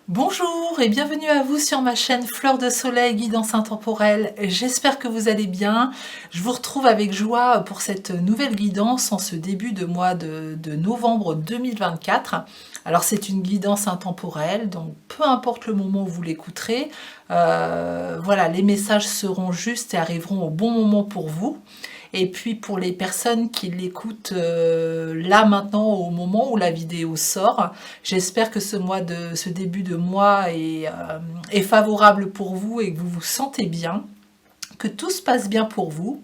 Bonjour et bienvenue à vous sur ma chaîne Fleur de Soleil Guidance Intemporelle. J'espère que vous allez bien. Je vous retrouve avec joie pour cette nouvelle guidance en ce début de mois de novembre 2024. Alors c'est une guidance intemporelle, donc peu importe le moment où vous l'écouterez, voilà, les messages seront justes et arriveront au bon moment pour vous. Et puis pour les personnes qui l'écoutent là maintenant au moment où la vidéo sort, j'espère que ce début de mois est favorable pour vous et que vous vous sentez bien, que tout se passe bien pour vous.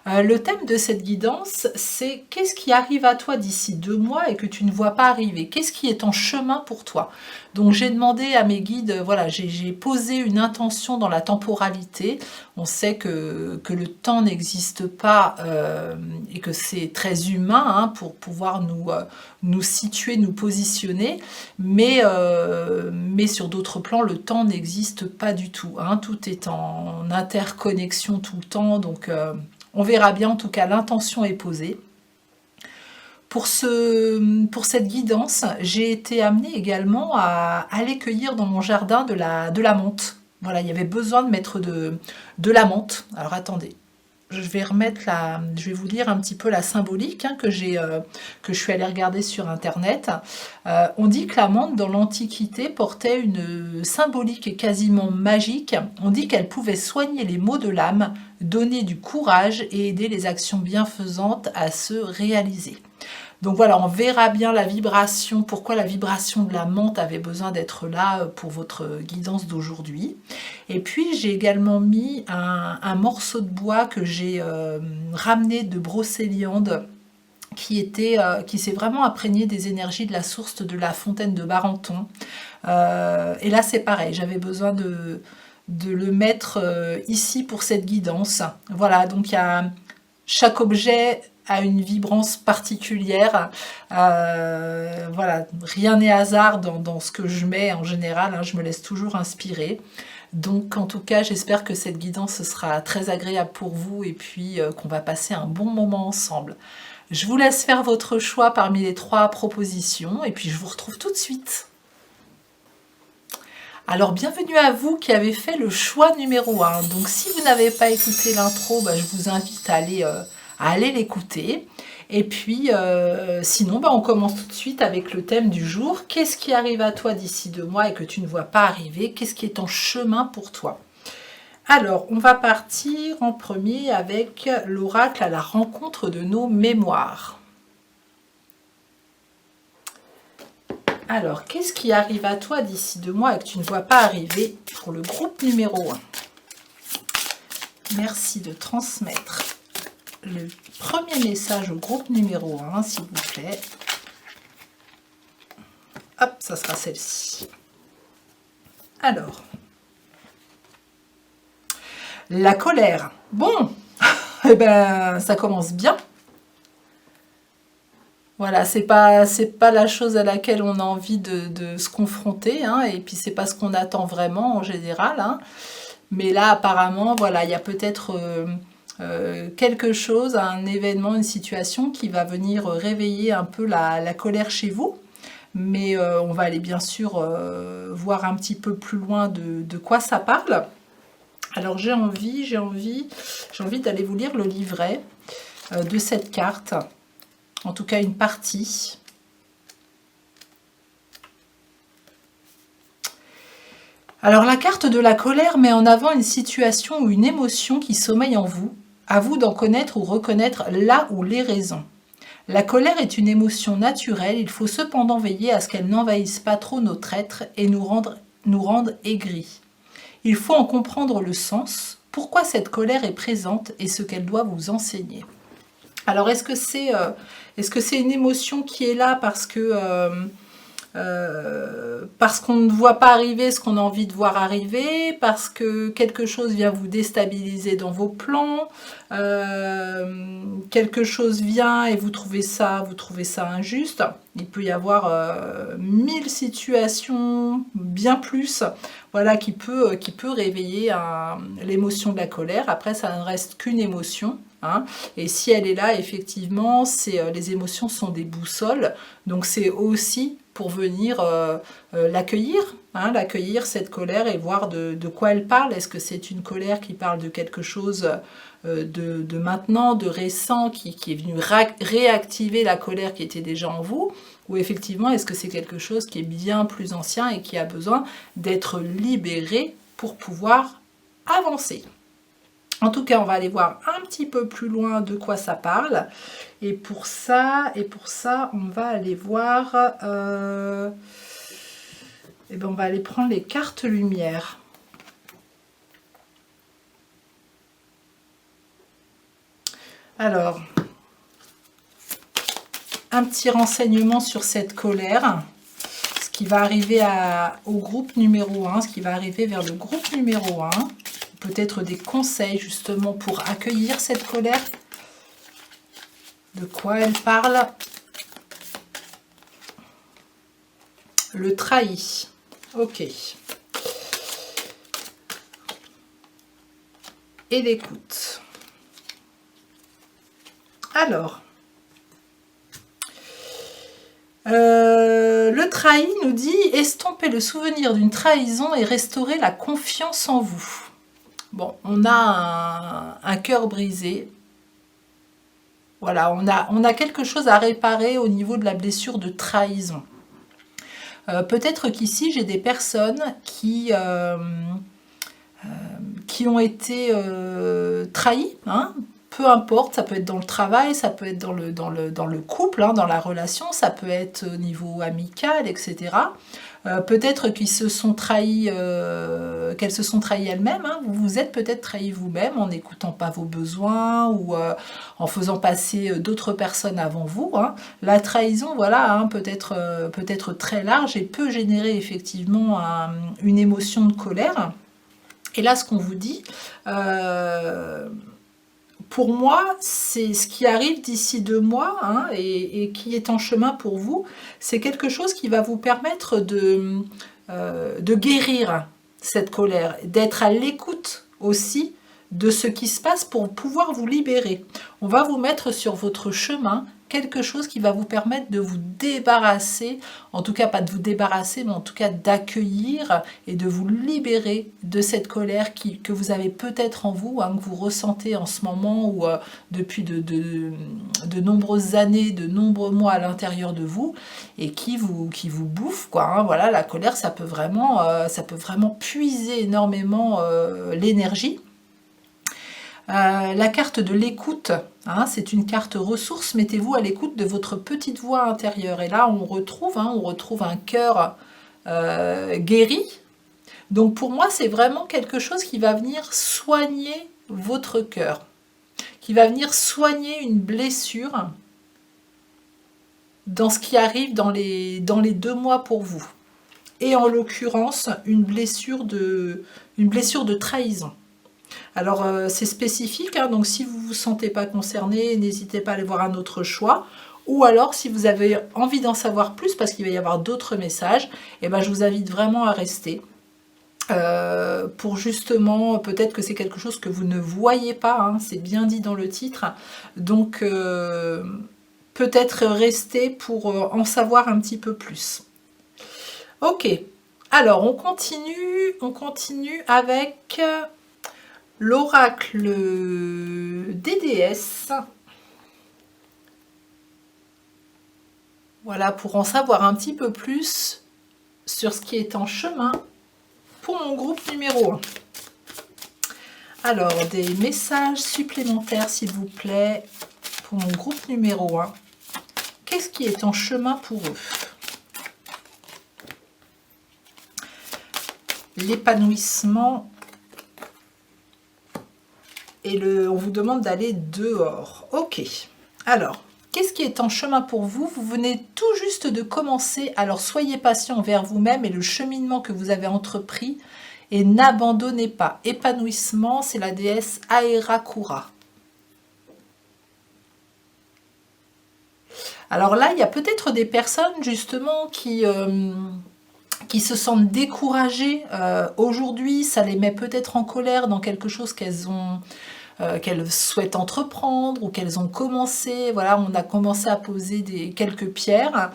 Le thème de cette guidance, c'est qu'est-ce qui arrive à toi d'ici 2 mois et que tu ne vois pas arriver? Qu'est-ce qui est en chemin pour toi? Donc j'ai demandé à mes guides, voilà, j'ai posé une intention dans la temporalité. On sait que le temps n'existe pas et que c'est très humain hein, pour pouvoir nous situer, nous positionner, mais sur d'autres plans, le temps n'existe pas du tout. Hein. Tout est en interconnexion tout le temps, donc on verra bien, en tout cas, l'intention est posée. Pour cette guidance, j'ai été amenée également à aller cueillir dans mon jardin de la menthe. Voilà, il y avait besoin de mettre de la menthe. Alors attendez, je vais vous lire un petit peu la symbolique hein, que je suis allée regarder sur internet. On dit que la menthe dans l'Antiquité portait une symbolique quasiment magique. On dit qu'elle pouvait soigner les maux de l'âme, donner du courage et aider les actions bienfaisantes à se réaliser. Donc voilà, on verra bien la vibration, pourquoi la vibration de la menthe avait besoin d'être là pour votre guidance d'aujourd'hui. Et puis j'ai également mis un morceau de bois que j'ai ramené de Brocéliande qui s'est vraiment imprégné des énergies de la source de la fontaine de Barenton. Et là c'est pareil, j'avais besoin de le mettre ici pour cette guidance. Voilà, donc il y a chaque objet a une vibrance particulière. Voilà, rien n'est hasard dans ce que je mets en général, hein, je me laisse toujours inspirer. Donc en tout cas, j'espère que cette guidance sera très agréable pour vous et puis qu'on va passer un bon moment ensemble. Je vous laisse faire votre choix parmi les 3 propositions et puis je vous retrouve tout de suite. Alors bienvenue à vous qui avez fait le choix numéro 1. Donc si vous n'avez pas écouté l'intro, je vous invite à aller l'écouter. Et puis sinon, on commence tout de suite avec le thème du jour. Qu'est-ce qui arrive à toi d'ici 2 mois et que tu ne vois pas arriver? Qu'est-ce qui est en chemin pour toi? Alors, on va partir en premier avec l'oracle à la rencontre de nos mémoires. Alors, qu'est-ce qui arrive à toi d'ici 2 mois et que tu ne vois pas arriver pour le groupe numéro 1? Merci de transmettre le premier message au groupe numéro 1, s'il vous plaît. Hop, ça sera celle-ci. Alors, la colère. Bon, eh ben, ça commence bien. Voilà, c'est pas la chose à laquelle on a envie de se confronter, hein, et puis c'est pas ce qu'on attend vraiment en général. Hein. Mais là, apparemment, voilà, il y a peut-être quelque chose, un événement, une situation qui va venir réveiller un peu la colère chez vous. Mais on va aller bien sûr voir un petit peu plus loin de quoi ça parle. Alors j'ai envie d'aller vous lire le livret de cette carte, en tout cas une partie. Alors la carte de la colère met en avant une situation ou une émotion qui sommeille en vous, à vous d'en connaître ou reconnaître là ou les raisons. La colère est une émotion naturelle, il faut cependant veiller à ce qu'elle n'envahisse pas trop notre être et nous rende aigris. Il faut en comprendre le sens, pourquoi cette colère est présente et ce qu'elle doit vous enseigner. Alors est-ce que c'est une émotion qui est là parce qu'on ne voit pas arriver ce qu'on a envie de voir arriver, parce que quelque chose vient vous déstabiliser dans vos plans, quelque chose vient et vous trouvez ça injuste. Il peut y avoir 1000 situations, bien plus, voilà, qui peut réveiller l'émotion de la colère. Après, ça ne reste qu'une émotion. Hein, et si elle est là, effectivement, les émotions sont des boussoles, donc c'est aussi pour venir l'accueillir, hein, l'accueillir cette colère et voir de quoi elle parle. Est-ce que c'est une colère qui parle de quelque chose de maintenant, de récent, qui est venu réactiver la colère qui était déjà en vous, ou effectivement est-ce que c'est quelque chose qui est bien plus ancien et qui a besoin d'être libéré pour pouvoir avancer. En tout cas, on va aller voir un petit peu plus loin de quoi ça parle. Et pour ça, on va aller voir... on va aller prendre les cartes lumière. Alors, un petit renseignement sur cette colère. Ce qui va arriver au groupe numéro 1, ce qui va arriver vers le groupe numéro 1. Peut-être des conseils justement pour accueillir cette colère. De quoi elle parle? Le trahi. Ok. Et l'écoute. Alors. Le trahi nous dit estomper le souvenir d'une trahison et restaurer la confiance en vous. Bon, on a un cœur brisé. Voilà, on a quelque chose à réparer au niveau de la blessure de trahison. Peut-être qu'ici, j'ai des personnes qui ont été trahies, hein. Peu importe, ça peut être dans le travail, ça peut être dans le couple, hein, dans la relation, ça peut être au niveau amical, etc. Peut-être qu'ils se sont trahis, qu'elles se sont trahies elles-mêmes. Hein. Vous vous êtes peut-être trahi vous-même en n'écoutant pas vos besoins ou en faisant passer d'autres personnes avant vous. Hein. La trahison, voilà, hein, peut être très large et peut générer effectivement une émotion de colère. Et là, ce qu'on vous dit... pour moi, c'est ce qui arrive d'ici 2 mois, hein, et qui est en chemin pour vous. C'est quelque chose qui va vous permettre de guérir cette colère, d'être à l'écoute aussi de ce qui se passe pour pouvoir vous libérer. On va vous mettre sur votre chemin quelque chose qui va vous permettre de vous débarrasser, en tout cas pas de vous débarrasser, mais en tout cas d'accueillir et de vous libérer de cette colère que vous avez peut-être en vous, hein, que vous ressentez en ce moment ou depuis de nombreuses années, de nombreux mois à l'intérieur de vous et qui vous bouffe, quoi. Hein. Voilà, la colère, ça peut vraiment puiser énormément l'énergie. La carte de l'écoute, hein, c'est une carte ressource. Mettez-vous à l'écoute de votre petite voix intérieure. Et là, on retrouve un cœur guéri. Donc pour moi, c'est vraiment quelque chose qui va venir soigner votre cœur, qui va venir soigner une blessure dans ce qui arrive dans les 2 mois pour vous. Et en l'occurrence, une blessure de trahison. Alors c'est spécifique, hein, donc si vous ne vous sentez pas concerné, n'hésitez pas à aller voir un autre choix. Ou alors si vous avez envie d'en savoir plus, parce qu'il va y avoir d'autres messages, eh ben, je vous invite vraiment à rester. Pour justement, peut-être que c'est quelque chose que vous ne voyez pas, hein, c'est bien dit dans le titre. Donc peut-être rester pour en savoir un petit peu plus. Ok, alors on continue avec... l'oracle des déesses. Voilà, pour en savoir un petit peu plus sur ce qui est en chemin pour mon groupe numéro 1. Alors, des messages supplémentaires, s'il vous plaît, pour mon groupe numéro 1. Qu'est-ce qui est en chemin pour eux? L'épanouissement. Et on vous demande d'aller dehors. Ok. Alors, qu'est-ce qui est en chemin pour vous? Vous venez tout juste de commencer, alors soyez patient envers vous-même et le cheminement que vous avez entrepris et n'abandonnez pas. Épanouissement, c'est la déesse Aerakura. Alors là, il y a peut-être des personnes justement qui se sentent découragées aujourd'hui, ça les met peut-être en colère dans quelque chose qu'elles souhaitent entreprendre ou qu'elles ont commencé. Voilà, on a commencé à poser quelques pierres.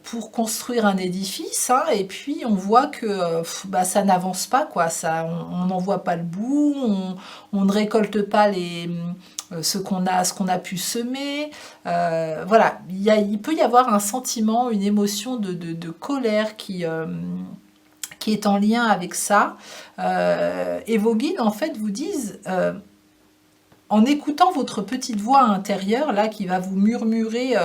pour construire un édifice, hein, et puis on voit que ça n'avance pas, quoi. On n'en voit pas le bout, on ne récolte pas ce qu'on a pu semer. Voilà, il peut y avoir un sentiment, une émotion de colère qui est en lien avec ça. Et vos guides, en fait, vous disent, en écoutant votre petite voix intérieure, là, qui va vous murmurer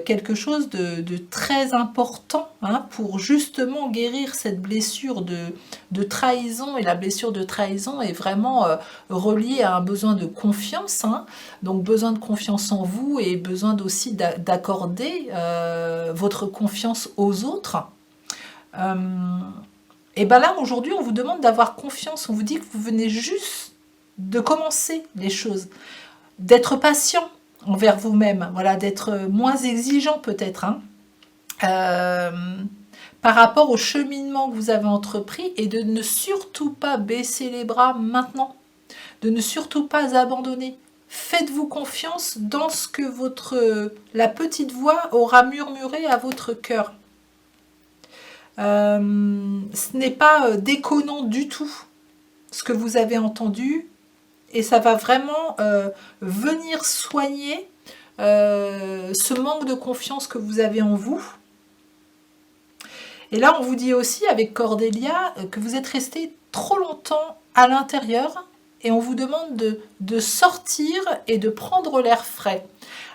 quelque chose de très important, hein, pour justement guérir cette blessure de trahison. Et la blessure de trahison est vraiment reliée à un besoin de confiance, hein, donc besoin de confiance en vous et besoin aussi d'accorder votre confiance aux autres. Et bien là, aujourd'hui, on vous demande d'avoir confiance. On vous dit que vous venez juste de commencer les choses, d'être patient envers vous-même, voilà, d'être moins exigeant peut-être, hein, par rapport au cheminement que vous avez entrepris, et de ne surtout pas baisser les bras maintenant, de ne surtout pas abandonner. Faites-vous confiance dans ce que la petite voix aura murmuré à votre cœur. Ce n'est pas déconnant du tout ce que vous avez entendu, et ça va vraiment venir soigner ce manque de confiance que vous avez en vous. Et là, on vous dit aussi avec Cordélia que vous êtes resté trop longtemps à l'intérieur, et on vous demande de sortir et de prendre l'air frais.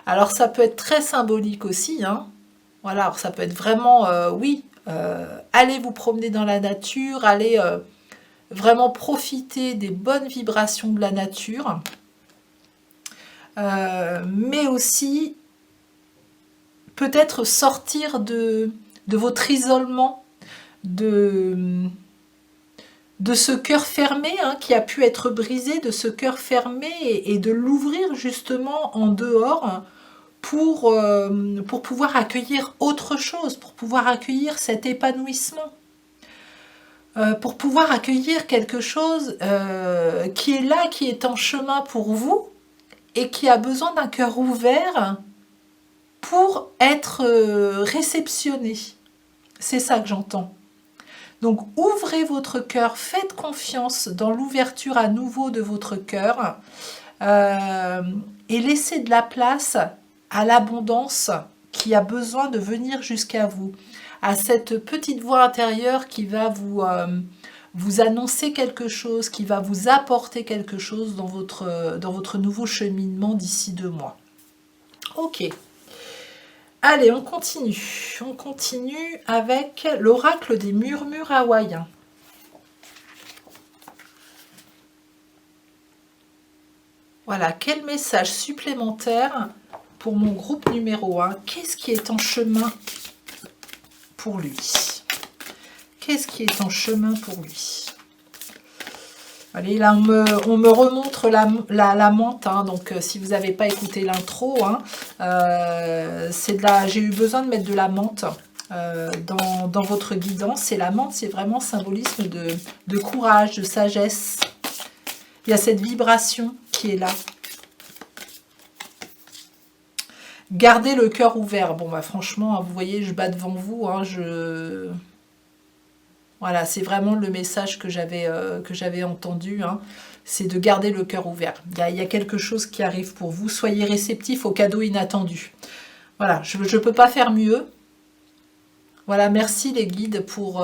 Alors ça peut être très symbolique aussi, hein. Voilà, alors ça peut être vraiment, oui, allez vous promener dans la nature, allez vraiment profiter des bonnes vibrations de la nature, mais aussi peut-être sortir de votre isolement, de ce cœur fermé, hein, qui a pu être brisé, de ce cœur fermé, et de l'ouvrir justement en dehors pour pouvoir accueillir autre chose, pour pouvoir accueillir cet épanouissement, pour pouvoir accueillir quelque chose qui est là, qui est en chemin pour vous, et qui a besoin d'un cœur ouvert pour être réceptionné. C'est ça que j'entends. Donc ouvrez votre cœur, faites confiance dans l'ouverture à nouveau de votre cœur, et laissez de la place à l'abondance qui a besoin de venir jusqu'à vous, à cette petite voix intérieure qui va vous annoncer quelque chose, qui va vous apporter quelque chose dans votre nouveau cheminement d'ici 2 mois. Ok. Allez, on continue. On continue avec l'oracle des murmures hawaïens. Voilà, quel message supplémentaire pour mon groupe numéro 1. Qu'est-ce qui est en chemin pour lui? Qu'est-ce qui est en chemin pour lui? Allez, là, on me remontre la menthe, hein, donc si vous n'avez pas écouté l'intro, hein, j'ai eu besoin de mettre de la menthe dans votre guidance. Et la menthe, c'est vraiment symbolisme de courage, de sagesse. Il y a cette vibration qui est là. Gardez le cœur ouvert. Bon, bah franchement, hein, vous voyez, je bats devant vous. Hein, Voilà, c'est vraiment le message que j'avais entendu. Hein, c'est de garder le cœur ouvert. Il y a quelque chose qui arrive pour vous. Soyez réceptifs aux cadeaux inattendus. Voilà, je ne peux pas faire mieux. Voilà, merci les guides pour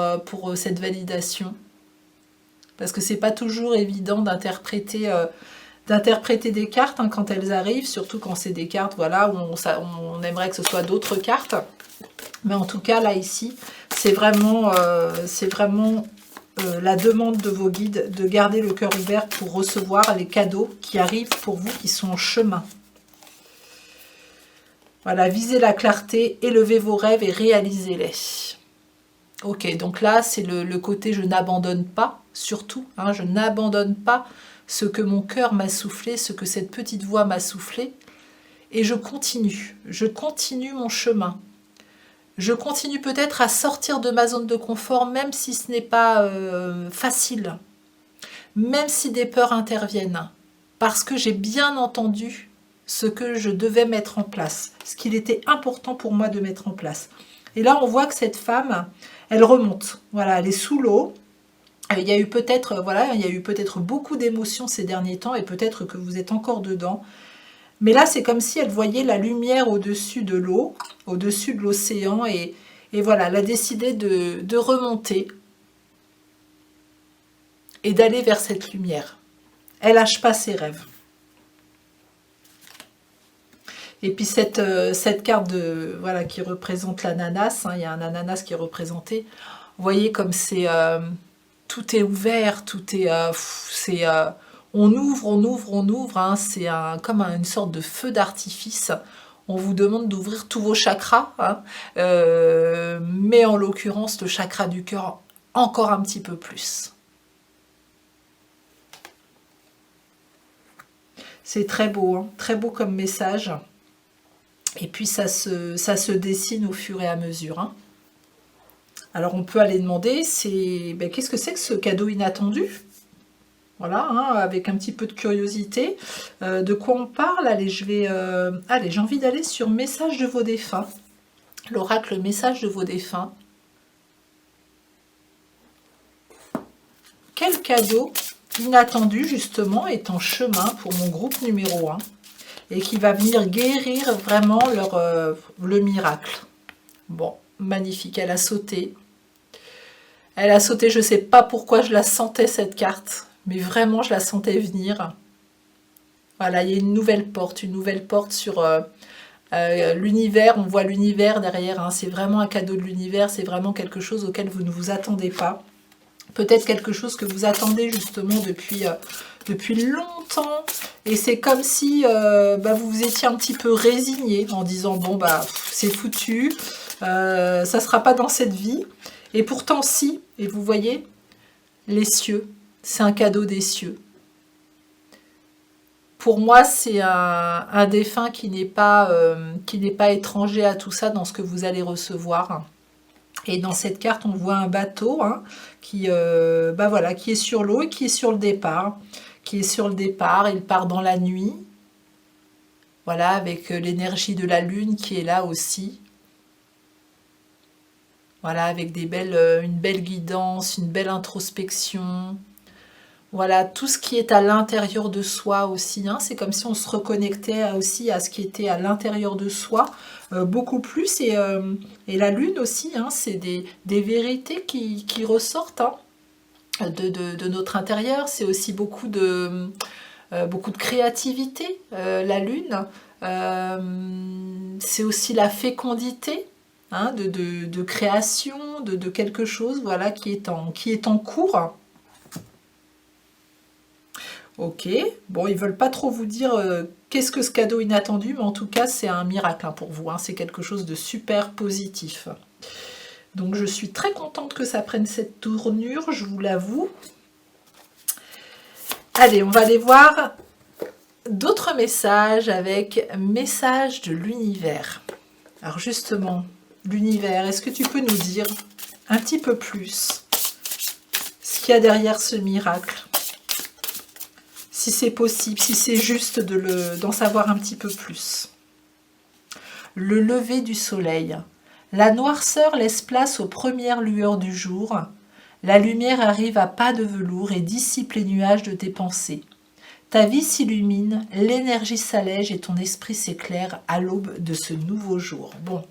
cette validation. Parce que c'est pas toujours évident d'interpréter des cartes, hein, quand elles arrivent, surtout quand c'est des cartes, voilà, où on aimerait que ce soit d'autres cartes. Mais en tout cas, là, ici, c'est vraiment la demande de vos guides de garder le cœur ouvert pour recevoir les cadeaux qui arrivent pour vous, qui sont en chemin. Voilà, visez la clarté, élevez vos rêves et réalisez-les. Ok, donc là, c'est le côté je n'abandonne pas, surtout, hein, je n'abandonne pas ce que mon cœur m'a soufflé, ce que cette petite voix m'a soufflé, et je continue mon chemin. Je continue peut-être à sortir de ma zone de confort, même si ce n'est pas facile, même si des peurs interviennent, parce que j'ai bien entendu ce que je devais mettre en place, ce qu'il était important pour moi de mettre en place. Et là, on voit que cette femme, elle remonte. Voilà, elle est sous l'eau. Il y a eu peut-être voilà, il y a eu peut-être beaucoup d'émotions ces derniers temps et peut-être que vous êtes encore dedans. Mais là, c'est comme si elle voyait la lumière au-dessus de l'eau, au-dessus de l'océan et voilà, elle a décidé de remonter et d'aller vers cette lumière. Elle lâche pas ses rêves. Et puis cette carte voilà, qui représente l'ananas, hein, il y a un ananas qui est représenté. Vous voyez comme c'est tout est ouvert, tout est on ouvre, on ouvre, on ouvre. Hein, c'est comme une sorte de feu d'artifice. On vous demande d'ouvrir tous vos chakras, hein, mais en l'occurrence le chakra du cœur encore un petit peu plus. C'est très beau, hein, très beau comme message. Et puis ça se dessine au fur et à mesure. Hein. Alors on peut aller demander, qu'est-ce que c'est que ce cadeau inattendu? Voilà, hein, avec un petit peu de curiosité. De quoi on parle? Allez, j'ai envie d'aller sur Message de vos défunts. L'oracle Message de vos défunts. Quel cadeau inattendu, justement, est en chemin pour mon groupe numéro 1 et qui va venir guérir vraiment le miracle? Bon, magnifique, elle a sauté. Elle a sauté, je ne sais pas pourquoi je la sentais cette carte, mais vraiment je la sentais venir. Voilà, il y a une nouvelle porte sur l'univers, on voit l'univers derrière, hein, c'est vraiment un cadeau de l'univers, c'est vraiment quelque chose auquel vous ne vous attendez pas. Peut-être quelque chose que vous attendez justement depuis longtemps, et c'est comme si vous vous étiez un petit peu résigné en disant bon c'est foutu, ça sera pas dans cette vie, et pourtant si, et vous voyez, les cieux, c'est un cadeau des cieux. Pour moi, c'est un défunt qui n'est pas étranger à tout ça dans ce que vous allez recevoir. Et dans cette carte, on voit un bateau hein, qui est sur l'eau et qui est sur le départ. Il part dans la nuit. Voilà, avec l'énergie de la lune qui est là aussi. Voilà, avec une belle guidance, une belle introspection. Voilà, tout ce qui est à l'intérieur de soi aussi, hein, c'est comme si on se reconnectait aussi à ce qui était à l'intérieur de soi, beaucoup plus, et la lune aussi, hein, c'est des vérités qui ressortent hein, de notre intérieur, c'est aussi beaucoup de créativité, la lune, c'est aussi la fécondité, hein, de création, de quelque chose voilà, qui est en cours. Ok, bon, ils veulent pas trop vous dire qu'est-ce que ce cadeau inattendu, mais en tout cas, c'est un miracle hein, pour vous. Hein, c'est quelque chose de super positif. Donc, je suis très contente que ça prenne cette tournure, je vous l'avoue. Allez, on va aller voir d'autres messages avec message de l'univers. Alors, justement, l'univers, est-ce que tu peux nous dire un petit peu plus ce qu'il y a derrière ce miracle ? Si c'est possible, si c'est juste d'en savoir un petit peu plus. Le lever du soleil. La noirceur laisse place aux premières lueurs du jour. La lumière arrive à pas de velours et dissipe les nuages de tes pensées. Ta vie s'illumine, l'énergie s'allège et ton esprit s'éclaire à l'aube de ce nouveau jour. Bon,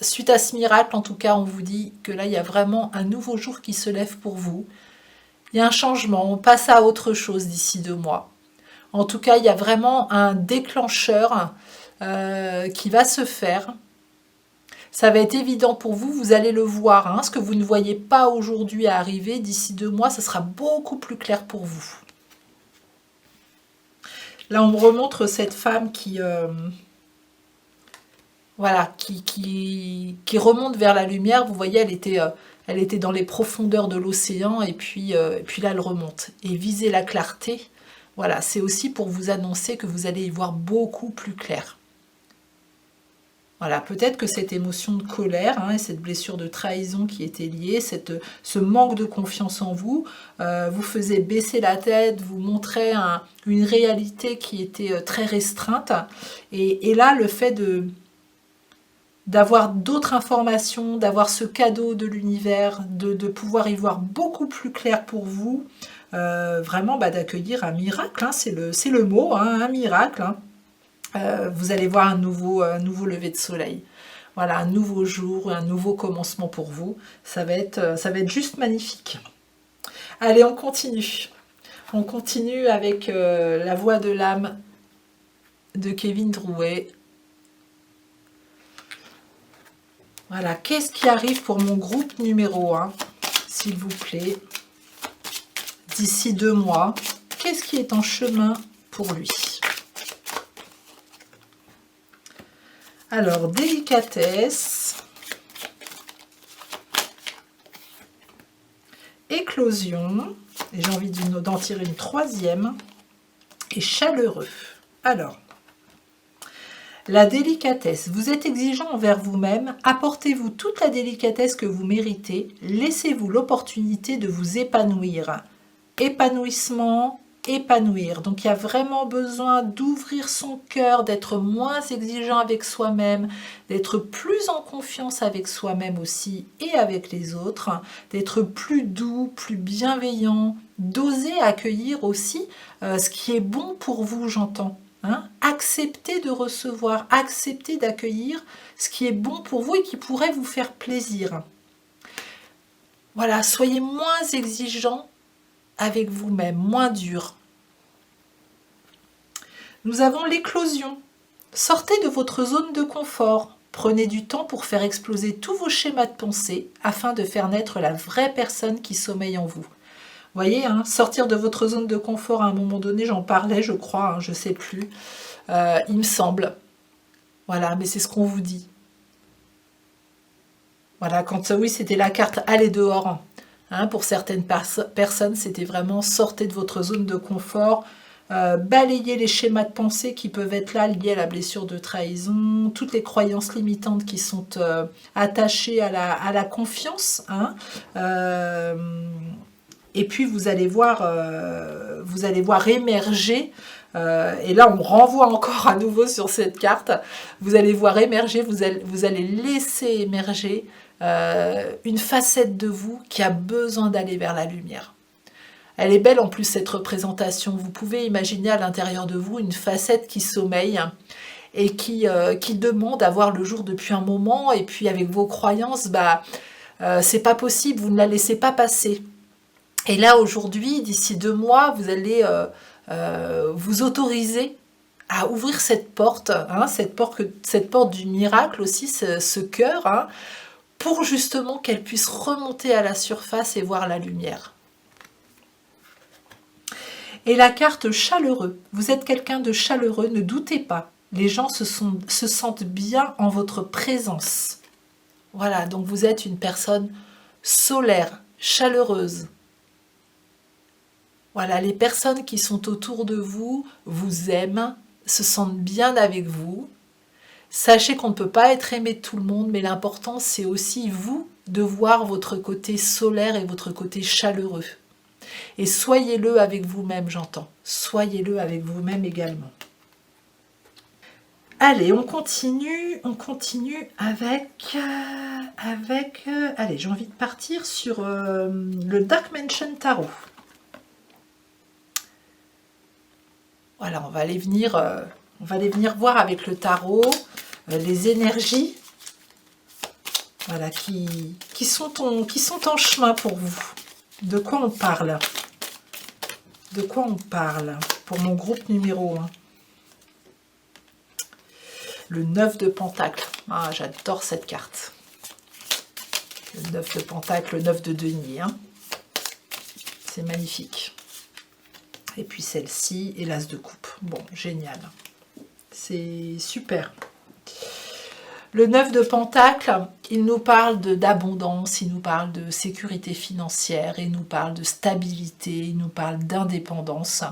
suite à ce miracle, en tout cas, on vous dit que là, il y a vraiment un nouveau jour qui se lève pour vous. Il y a un changement, on passe à autre chose d'ici 2 mois. En tout cas, il y a vraiment un déclencheur qui va se faire. Ça va être évident pour vous, vous allez le voir. Hein, ce que vous ne voyez pas aujourd'hui arriver, d'ici 2 mois, ça sera beaucoup plus clair pour vous. Là, on me remontre cette femme qui remonte vers la lumière. Vous voyez, elle était dans les profondeurs de l'océan et puis là, elle remonte. Et viser la clarté, voilà, c'est aussi pour vous annoncer que vous allez y voir beaucoup plus clair. Voilà, peut-être que cette émotion de colère hein, et cette blessure de trahison qui était liée, ce manque de confiance en vous, vous faisait baisser la tête, vous montrait une réalité qui était très restreinte. Et là, le fait de d'avoir d'autres informations, d'avoir ce cadeau de l'univers, de pouvoir y voir beaucoup plus clair pour vous, vraiment d'accueillir un miracle, hein, c'est le mot, hein, un miracle. Hein. Vous allez voir un nouveau lever de soleil. Voilà, un nouveau jour, un nouveau commencement pour vous. Ça va être juste magnifique. Allez, on continue. On continue avec la voix de l'âme de Kevin Drouet. Voilà, qu'est-ce qui arrive pour mon groupe numéro 1, s'il vous plaît, d'ici 2 mois? Qu'est-ce qui est en chemin pour lui? Alors, délicatesse, éclosion, et j'ai envie d'en tirer une 3e, et chaleureux. Alors, la délicatesse, vous êtes exigeant envers vous-même, apportez-vous toute la délicatesse que vous méritez, laissez-vous l'opportunité de vous épanouir. Épanouissement, épanouir. Donc il y a vraiment besoin d'ouvrir son cœur, d'être moins exigeant avec soi-même, d'être plus en confiance avec soi-même aussi et avec les autres, d'être plus doux, plus bienveillant, d'oser accueillir aussi ce qui est bon pour vous, j'entends. Hein, accepter de recevoir, accepter d'accueillir ce qui est bon pour vous et qui pourrait vous faire plaisir. Voilà, soyez moins exigeants avec vous-même, moins dur. Nous avons l'éclosion. Sortez de votre zone de confort. Prenez du temps pour faire exploser tous vos schémas de pensée afin de faire naître la vraie personne qui sommeille en vous. Vous voyez, hein, sortir de votre zone de confort à un moment donné, j'en parlais, je crois, hein, je ne sais plus, il me semble. Voilà, mais c'est ce qu'on vous dit. Voilà, oui, c'était la carte « Allez dehors ». Hein, pour certaines personnes, c'était vraiment « Sortez de votre zone de confort », balayez les schémas de pensée qui peuvent être là liés à la blessure de trahison, toutes les croyances limitantes qui sont attachées à la confiance, hein, et puis vous allez voir émerger, et là on renvoie encore à nouveau sur cette carte, vous allez voir émerger, vous allez laisser émerger une facette de vous qui a besoin d'aller vers la lumière. Elle est belle en plus cette représentation, vous pouvez imaginer à l'intérieur de vous une facette qui sommeille et qui demande à voir le jour depuis un moment, et puis avec vos croyances, c'est pas possible, vous ne la laissez pas passer. Et là, aujourd'hui, d'ici 2 mois, vous allez vous autoriser à ouvrir cette porte, hein, cette porte du miracle aussi, ce cœur, hein, pour justement qu'elle puisse remonter à la surface et voir la lumière. Et la carte chaleureux. Vous êtes quelqu'un de chaleureux, ne doutez pas. Les gens se sentent bien en votre présence. Voilà, donc vous êtes une personne solaire, chaleureuse. Voilà, les personnes qui sont autour de vous vous aiment, se sentent bien avec vous. Sachez qu'on ne peut pas être aimé de tout le monde, mais l'important c'est aussi vous de voir votre côté solaire et votre côté chaleureux. Et soyez-le avec vous-même, j'entends. Soyez-le avec vous-même également. Allez, on continue avec... allez, j'ai envie de partir sur le Dark Mansion Tarot. Voilà, on va aller venir voir avec le tarot les énergies, voilà, qui sont en chemin pour vous. De quoi on parle? De quoi on parle pour mon groupe numéro 1? Le 9 de Pentacle. Ah, j'adore cette carte. Le 9 de Pentacle, le 9 de denier. Hein. C'est magnifique. Et puis celle-ci et l'As de coupe. Bon, génial. C'est super. Le 9 de Pentacle, il nous parle d'abondance, il nous parle de sécurité financière, il nous parle de stabilité, il nous parle d'indépendance.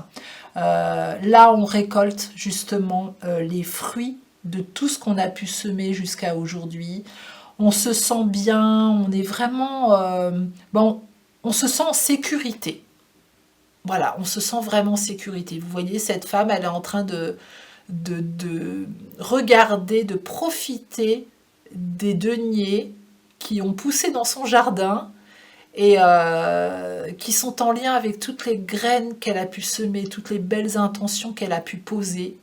Là, on récolte justement les fruits de tout ce qu'on a pu semer jusqu'à aujourd'hui. On se sent bien, on est vraiment... on se sent en sécurité. Voilà, on se sent vraiment en sécurité. Vous voyez, cette femme, elle est en train de regarder, de profiter des deniers qui ont poussé dans son jardin et qui sont en lien avec toutes les graines qu'elle a pu semer, toutes les belles intentions qu'elle a pu poser.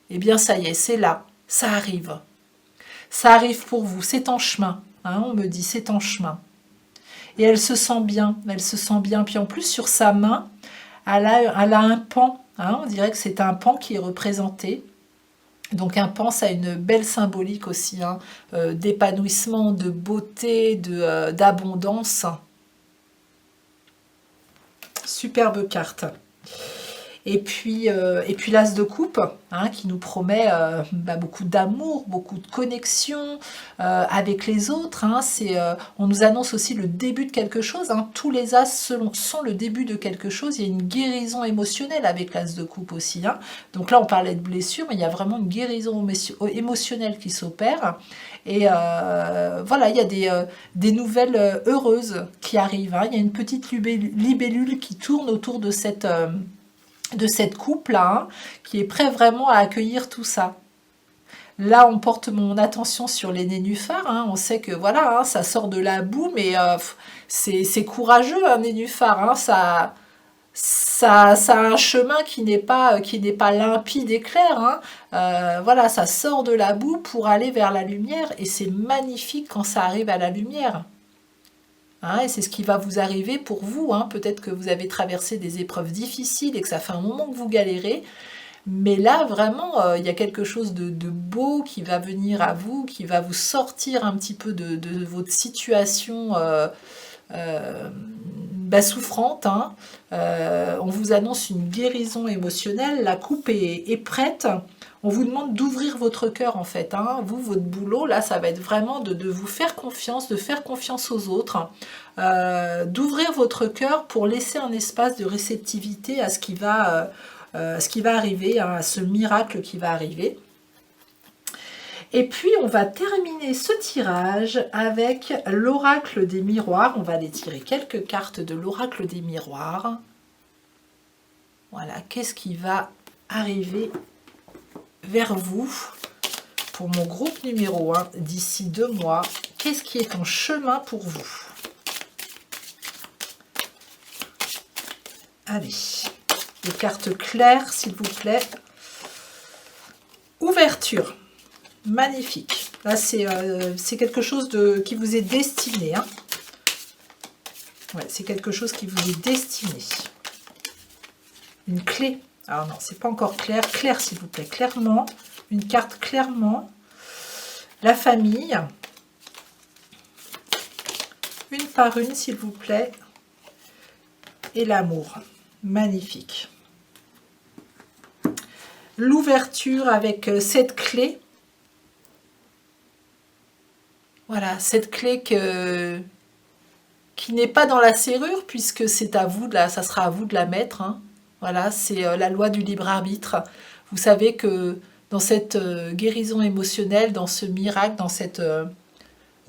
Eh bien, ça y est, c'est là, ça arrive. Ça arrive pour vous, c'est en chemin. Hein, on me dit, c'est en chemin. Et elle se sent bien, elle se sent bien. Puis en plus, sur sa main, elle a un pan. Hein, on dirait que c'est un pan qui est représenté. Donc un pan, ça a une belle symbolique aussi, hein, d'épanouissement, de beauté, d'abondance. Superbe carte. Et puis l'as de coupe, hein, qui nous promet beaucoup d'amour, beaucoup de connexion avec les autres. Hein, on nous annonce aussi le début de quelque chose. Hein. Tous les as sont le début de quelque chose. Il y a une guérison émotionnelle avec l'as de coupe aussi. Hein. Donc là, on parlait de blessure, mais il y a vraiment une guérison émotionnelle qui s'opère. Et voilà, il y a des nouvelles heureuses qui arrivent. Hein. Il y a une petite libellule qui tourne autour de cette coupe-là, hein, qui est prêt vraiment à accueillir tout ça. Là, on porte mon attention sur les nénuphars. Hein. On sait que voilà, hein, ça sort de la boue, mais c'est courageux, un nénuphar. Hein. Ça a un chemin qui n'est pas limpide et clair. Hein. Voilà, ça sort de la boue pour aller vers la lumière, et c'est magnifique quand ça arrive à la lumière. Hein, et c'est ce qui va vous arriver pour vous. Hein. Peut-être que vous avez traversé des épreuves difficiles et que ça fait un moment que vous galérez. Mais là, vraiment, il y a quelque chose de beau qui va venir à vous, qui va vous sortir un petit peu de votre situation souffrante. Hein. On vous annonce une guérison émotionnelle. La coupe est prête. On vous demande d'ouvrir votre cœur, en fait. Hein. Vous, votre boulot, là, ça va être vraiment de vous faire confiance, de faire confiance aux autres, d'ouvrir votre cœur pour laisser un espace de réceptivité à ce qui va arriver, hein, à ce miracle qui va arriver. Et puis, on va terminer ce tirage avec l'oracle des miroirs. On va aller tirer quelques cartes de l'oracle des miroirs. Voilà, qu'est-ce qui va arriver vers vous pour mon groupe numéro 1 d'ici 2 mois. Qu'est-ce qui est en chemin pour vous? Allez, des cartes claires, s'il vous plaît. Ouverture. Magnifique. Là, c'est quelque chose qui vous est destiné. Hein. Ouais, c'est quelque chose qui vous est destiné. Une clé. Alors non, c'est pas encore clair. Clair, s'il vous plaît. Clairement. Une carte clairement. La famille. Une par une, s'il vous plaît. Et l'amour. Magnifique. L'ouverture avec cette clé. Voilà, cette clé qui n'est pas dans la serrure, puisque c'est à vous, ça sera à vous de la mettre. Hein. Voilà, c'est la loi du libre arbitre. Vous savez que dans cette guérison émotionnelle, dans ce miracle, dans cette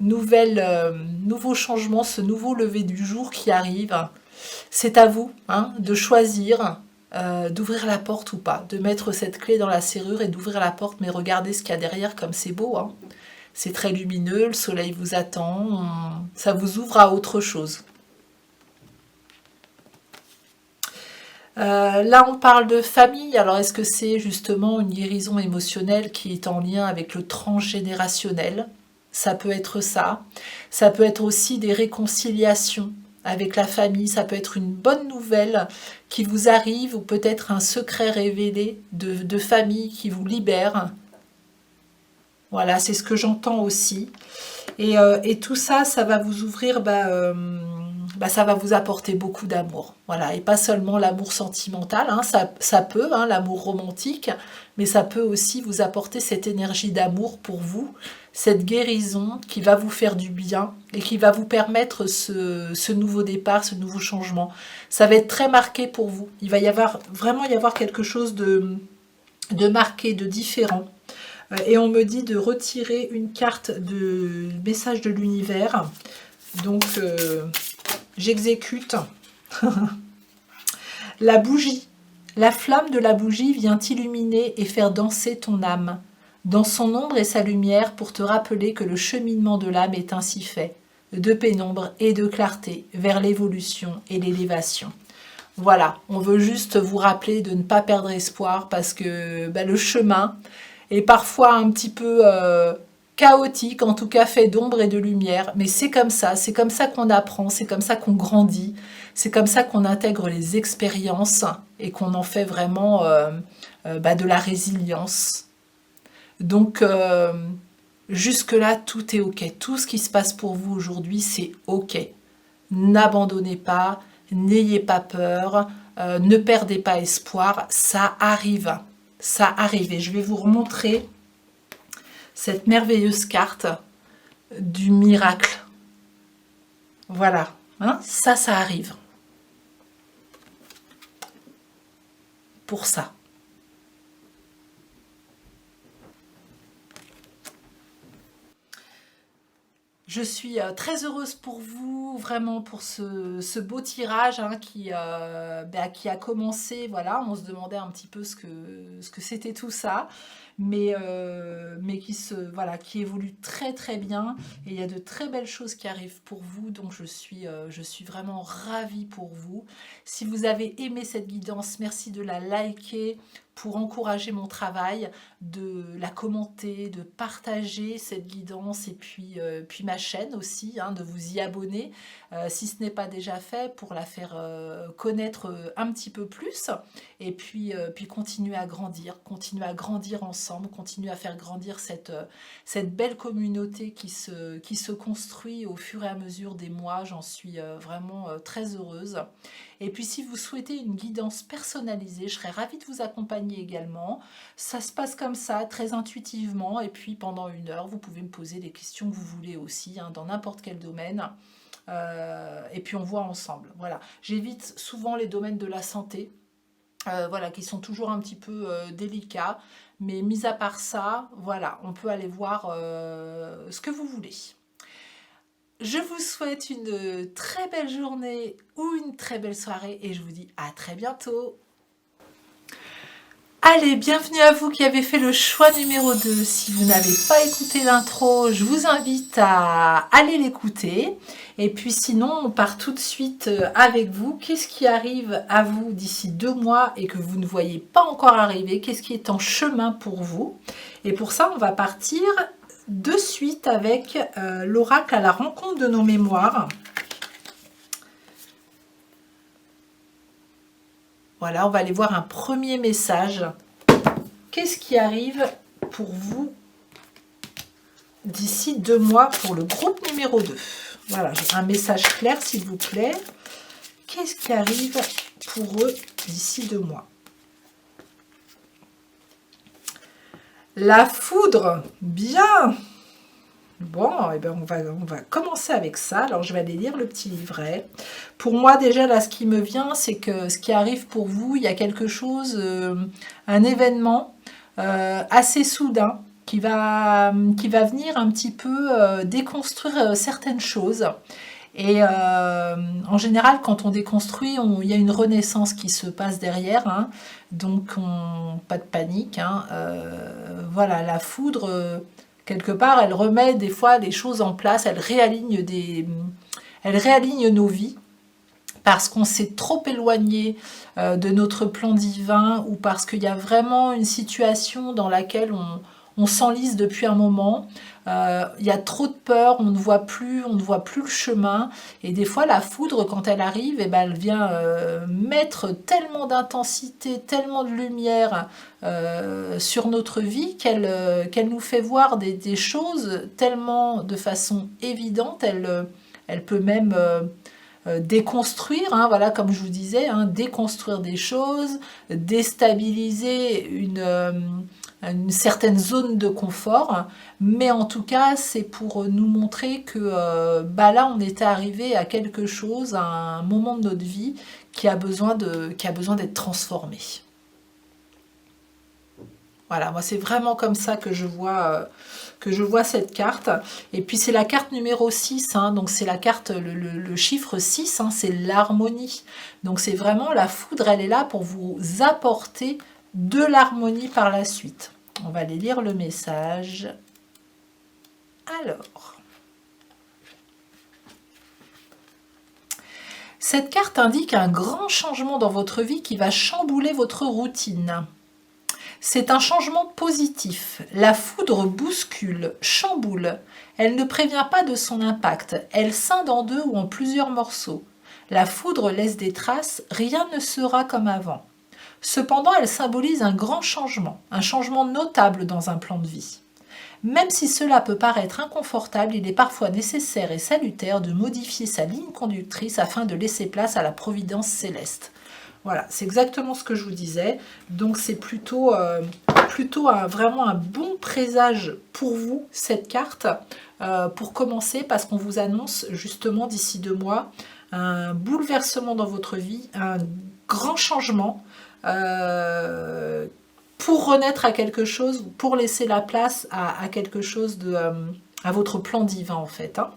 nouveau changement, ce nouveau lever du jour qui arrive, c'est à vous, hein, de choisir d'ouvrir la porte ou pas, de mettre cette clé dans la serrure et d'ouvrir la porte, mais regardez ce qu'il y a derrière, comme c'est beau. Hein. C'est très lumineux, le soleil vous attend, ça vous ouvre à autre chose. Là, on parle de famille. Alors, est-ce que c'est justement une guérison émotionnelle qui est en lien avec le transgénérationnel? Ça peut être ça. Ça peut être aussi des réconciliations avec la famille. Ça peut être une bonne nouvelle qui vous arrive ou peut-être un secret révélé de famille qui vous libère. Voilà, c'est ce que j'entends aussi. Et tout ça, ça va vous ouvrir, ça va vous apporter beaucoup d'amour. Voilà, et pas seulement l'amour sentimental, hein, ça peut, hein, l'amour romantique, mais ça peut aussi vous apporter cette énergie d'amour pour vous, cette guérison qui va vous faire du bien et qui va vous permettre ce nouveau départ, ce nouveau changement. Ça va être très marqué pour vous. Il va vraiment y avoir quelque chose de marqué, de différent. Et on me dit de retirer une carte de message de l'univers. Donc, j'exécute. La bougie. La flamme de la bougie vient illuminer et faire danser ton âme. dans son ombre et sa lumière pour te rappeler que le cheminement de l'âme est ainsi fait, de pénombre et de clarté vers l'évolution et l'élévation. Voilà, on veut juste vous rappeler de ne pas perdre espoir parce que le chemin est parfois un petit peu chaotique, en tout cas fait d'ombre et de lumière, mais c'est comme ça qu'on apprend, c'est comme ça qu'on grandit, c'est comme ça qu'on intègre les expériences et qu'on en fait vraiment de la résilience. Donc jusque-là, tout est ok, tout ce qui se passe pour vous aujourd'hui, c'est ok. N'abandonnez pas, n'ayez pas peur, ne perdez pas espoir, ça arrive, et je vais vous remontrer cette merveilleuse carte du miracle. Voilà, hein, ça arrive. Pour ça. Je suis très heureuse pour vous, vraiment pour ce beau tirage hein, qui a commencé. Voilà, on se demandait un petit peu ce que c'était tout ça, mais qui évolue très très bien. Et il y a de très belles choses qui arrivent pour vous, donc je suis vraiment ravie pour vous. Si vous avez aimé cette guidance, merci de la liker pour encourager mon travail, de la commenter, de partager cette guidance et puis ma chaîne aussi, hein, de vous y abonner si ce n'est pas déjà fait pour la faire connaître un petit peu plus et puis continuer à grandir ensemble, continuer à faire grandir cette belle communauté qui se construit au fur et à mesure des mois. J'en suis vraiment très heureuse. Et puis si vous souhaitez une guidance personnalisée, je serais ravie de vous accompagner également. Ça se passe comme ça, très intuitivement, et puis pendant 1 heure, vous pouvez me poser les questions que vous voulez aussi, hein, dans n'importe quel domaine. Et puis on voit ensemble. Voilà. J'évite souvent les domaines de la santé, qui sont toujours un petit peu délicats. Mais mis à part ça, voilà, on peut aller voir ce que vous voulez. Je vous souhaite une très belle journée ou une très belle soirée et je vous dis à très bientôt. Allez, bienvenue à vous qui avez fait le choix numéro 2. Si vous n'avez pas écouté l'intro, je vous invite à aller l'écouter. Et puis sinon, on part tout de suite avec vous. Qu'est-ce qui arrive à vous d'ici 2 mois et que vous ne voyez pas encore arriver? Qu'est-ce qui est en chemin pour vous? Et pour ça, on va partir de suite avec l'oracle à la rencontre de nos mémoires. Voilà, on va aller voir un premier message. Qu'est-ce qui arrive pour vous d'ici 2 mois pour le groupe numéro 2? Voilà, un message clair s'il vous plaît. Qu'est-ce qui arrive pour eux d'ici 2 mois? La foudre, bien. Bon, eh ben on va commencer avec ça. Alors, je vais aller lire le petit livret. Pour moi, déjà, là, ce qui me vient, c'est que ce qui arrive pour vous, il y a quelque chose, un événement assez soudain qui va venir un petit peu déconstruire certaines choses. Et en général, quand on déconstruit, il y a une renaissance qui se passe derrière. Hein. Donc, pas de panique. Hein. Voilà, la foudre, quelque part, elle remet des fois les choses en place. Elle réaligne nos vies parce qu'on s'est trop éloigné de notre plan divin ou parce qu'il y a vraiment une situation dans laquelle on s'enlise depuis un moment. Il y a trop de peur, on ne voit plus le chemin. Et des fois, la foudre, quand elle arrive, elle vient mettre tellement d'intensité, tellement de lumière sur notre vie qu'elle nous fait voir des choses tellement de façon évidente. Elle peut même déconstruire, hein, voilà, comme je vous disais, hein, déconstruire des choses, déstabiliser une certaine zone de confort, mais en tout cas c'est pour nous montrer que là on était arrivé à quelque chose, à un moment de notre vie qui a besoin d'être transformé. Voilà, moi c'est vraiment comme ça que je vois cette carte. Et puis c'est la carte numéro 6, hein, donc c'est la carte, le chiffre 6, hein, c'est l'harmonie. Donc c'est vraiment la foudre, elle est là pour vous apporter de l'harmonie par la suite. On va aller lire le message. Alors, cette carte indique un grand changement dans votre vie qui va chambouler votre routine. C'est un changement positif. La foudre bouscule, chamboule. Elle ne prévient pas de son impact. Elle scinde en deux ou en plusieurs morceaux. La foudre laisse des traces, rien ne sera comme avant. Cependant, elle symbolise un grand changement, un changement notable dans un plan de vie. Même si cela peut paraître inconfortable, il est parfois nécessaire et salutaire de modifier sa ligne conductrice afin de laisser place à la providence céleste. Voilà, c'est exactement ce que je vous disais. Donc c'est plutôt vraiment un bon présage pour vous, cette carte, pour commencer, parce qu'on vous annonce justement d'ici 2 mois un bouleversement dans votre vie, un grand changement pour renaître à quelque chose, pour laisser la place à quelque chose à votre plan divin en fait. Hein.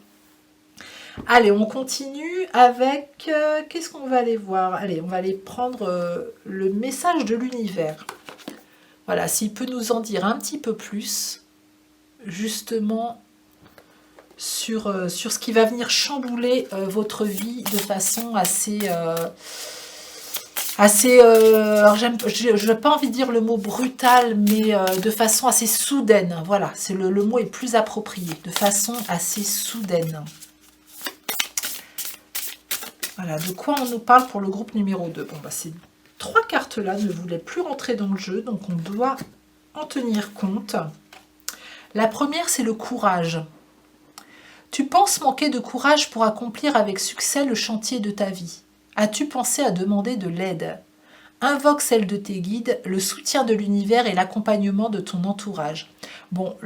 Allez, on continue avec... qu'est-ce qu'on va aller voir? Allez, on va aller prendre le message de l'univers. Voilà, s'il peut nous en dire un petit peu plus, justement, sur ce qui va venir chambouler votre vie de façon assez... alors je n'ai pas envie de dire le mot brutal, mais de façon assez soudaine. Voilà, c'est le mot est plus approprié, de façon assez soudaine. Voilà, de quoi on nous parle pour le groupe numéro 2? Bon, bah, ces 3 cartes-là ne voulaient plus rentrer dans le jeu, donc on doit en tenir compte. La première, c'est le courage. Tu penses manquer de courage pour accomplir avec succès le chantier de ta vie. As-tu pensé à demander de l'aide? Invoque celle de tes guides, le soutien de l'univers et l'accompagnement de ton entourage. Bon,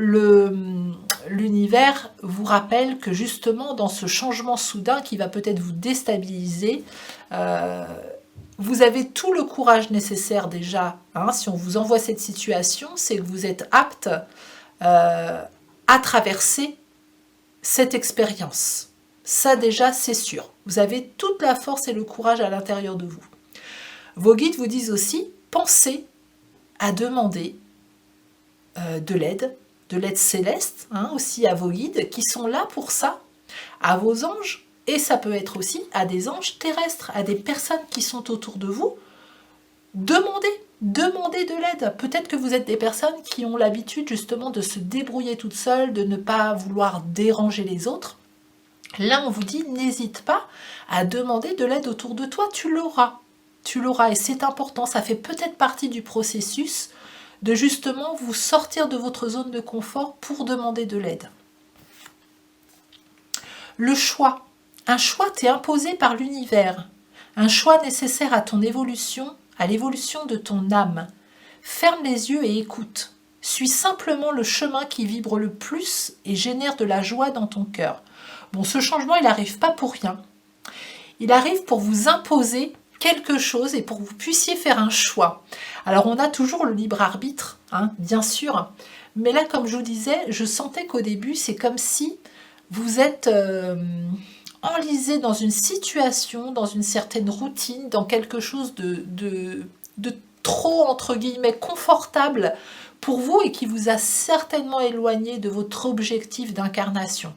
l'univers vous rappelle que justement dans ce changement soudain qui va peut-être vous déstabiliser, vous avez tout le courage nécessaire déjà. Hein, si on vous envoie cette situation, c'est que vous êtes apte à traverser cette expérience. Ça déjà, c'est sûr. Vous avez toute la force et le courage à l'intérieur de vous. Vos guides vous disent aussi, pensez à demander de l'aide céleste, hein, aussi à vos guides qui sont là pour ça, à vos anges, et ça peut être aussi à des anges terrestres, à des personnes qui sont autour de vous. Demandez de l'aide. Peut-être que vous êtes des personnes qui ont l'habitude justement de se débrouiller toutes seules, de ne pas vouloir déranger les autres. Là, on vous dit, n'hésite pas à demander de l'aide autour de toi, tu l'auras. Tu l'auras et c'est important, ça fait peut-être partie du processus de justement vous sortir de votre zone de confort pour demander de l'aide. Le choix. Un choix t'est imposé par l'univers. Un choix nécessaire à ton évolution, à l'évolution de ton âme. Ferme les yeux et écoute. Suis simplement le chemin qui vibre le plus et génère de la joie dans ton cœur. Bon, ce changement, il n'arrive pas pour rien. Il arrive pour vous imposer quelque chose et pour que vous puissiez faire un choix. Alors, on a toujours le libre arbitre, hein, bien sûr. Mais là, comme je vous disais, je sentais qu'au début, c'est comme si vous êtes enlisé dans une situation, dans une certaine routine, dans quelque chose de trop, entre guillemets, confortable pour vous et qui vous a certainement éloigné de votre objectif d'incarnation.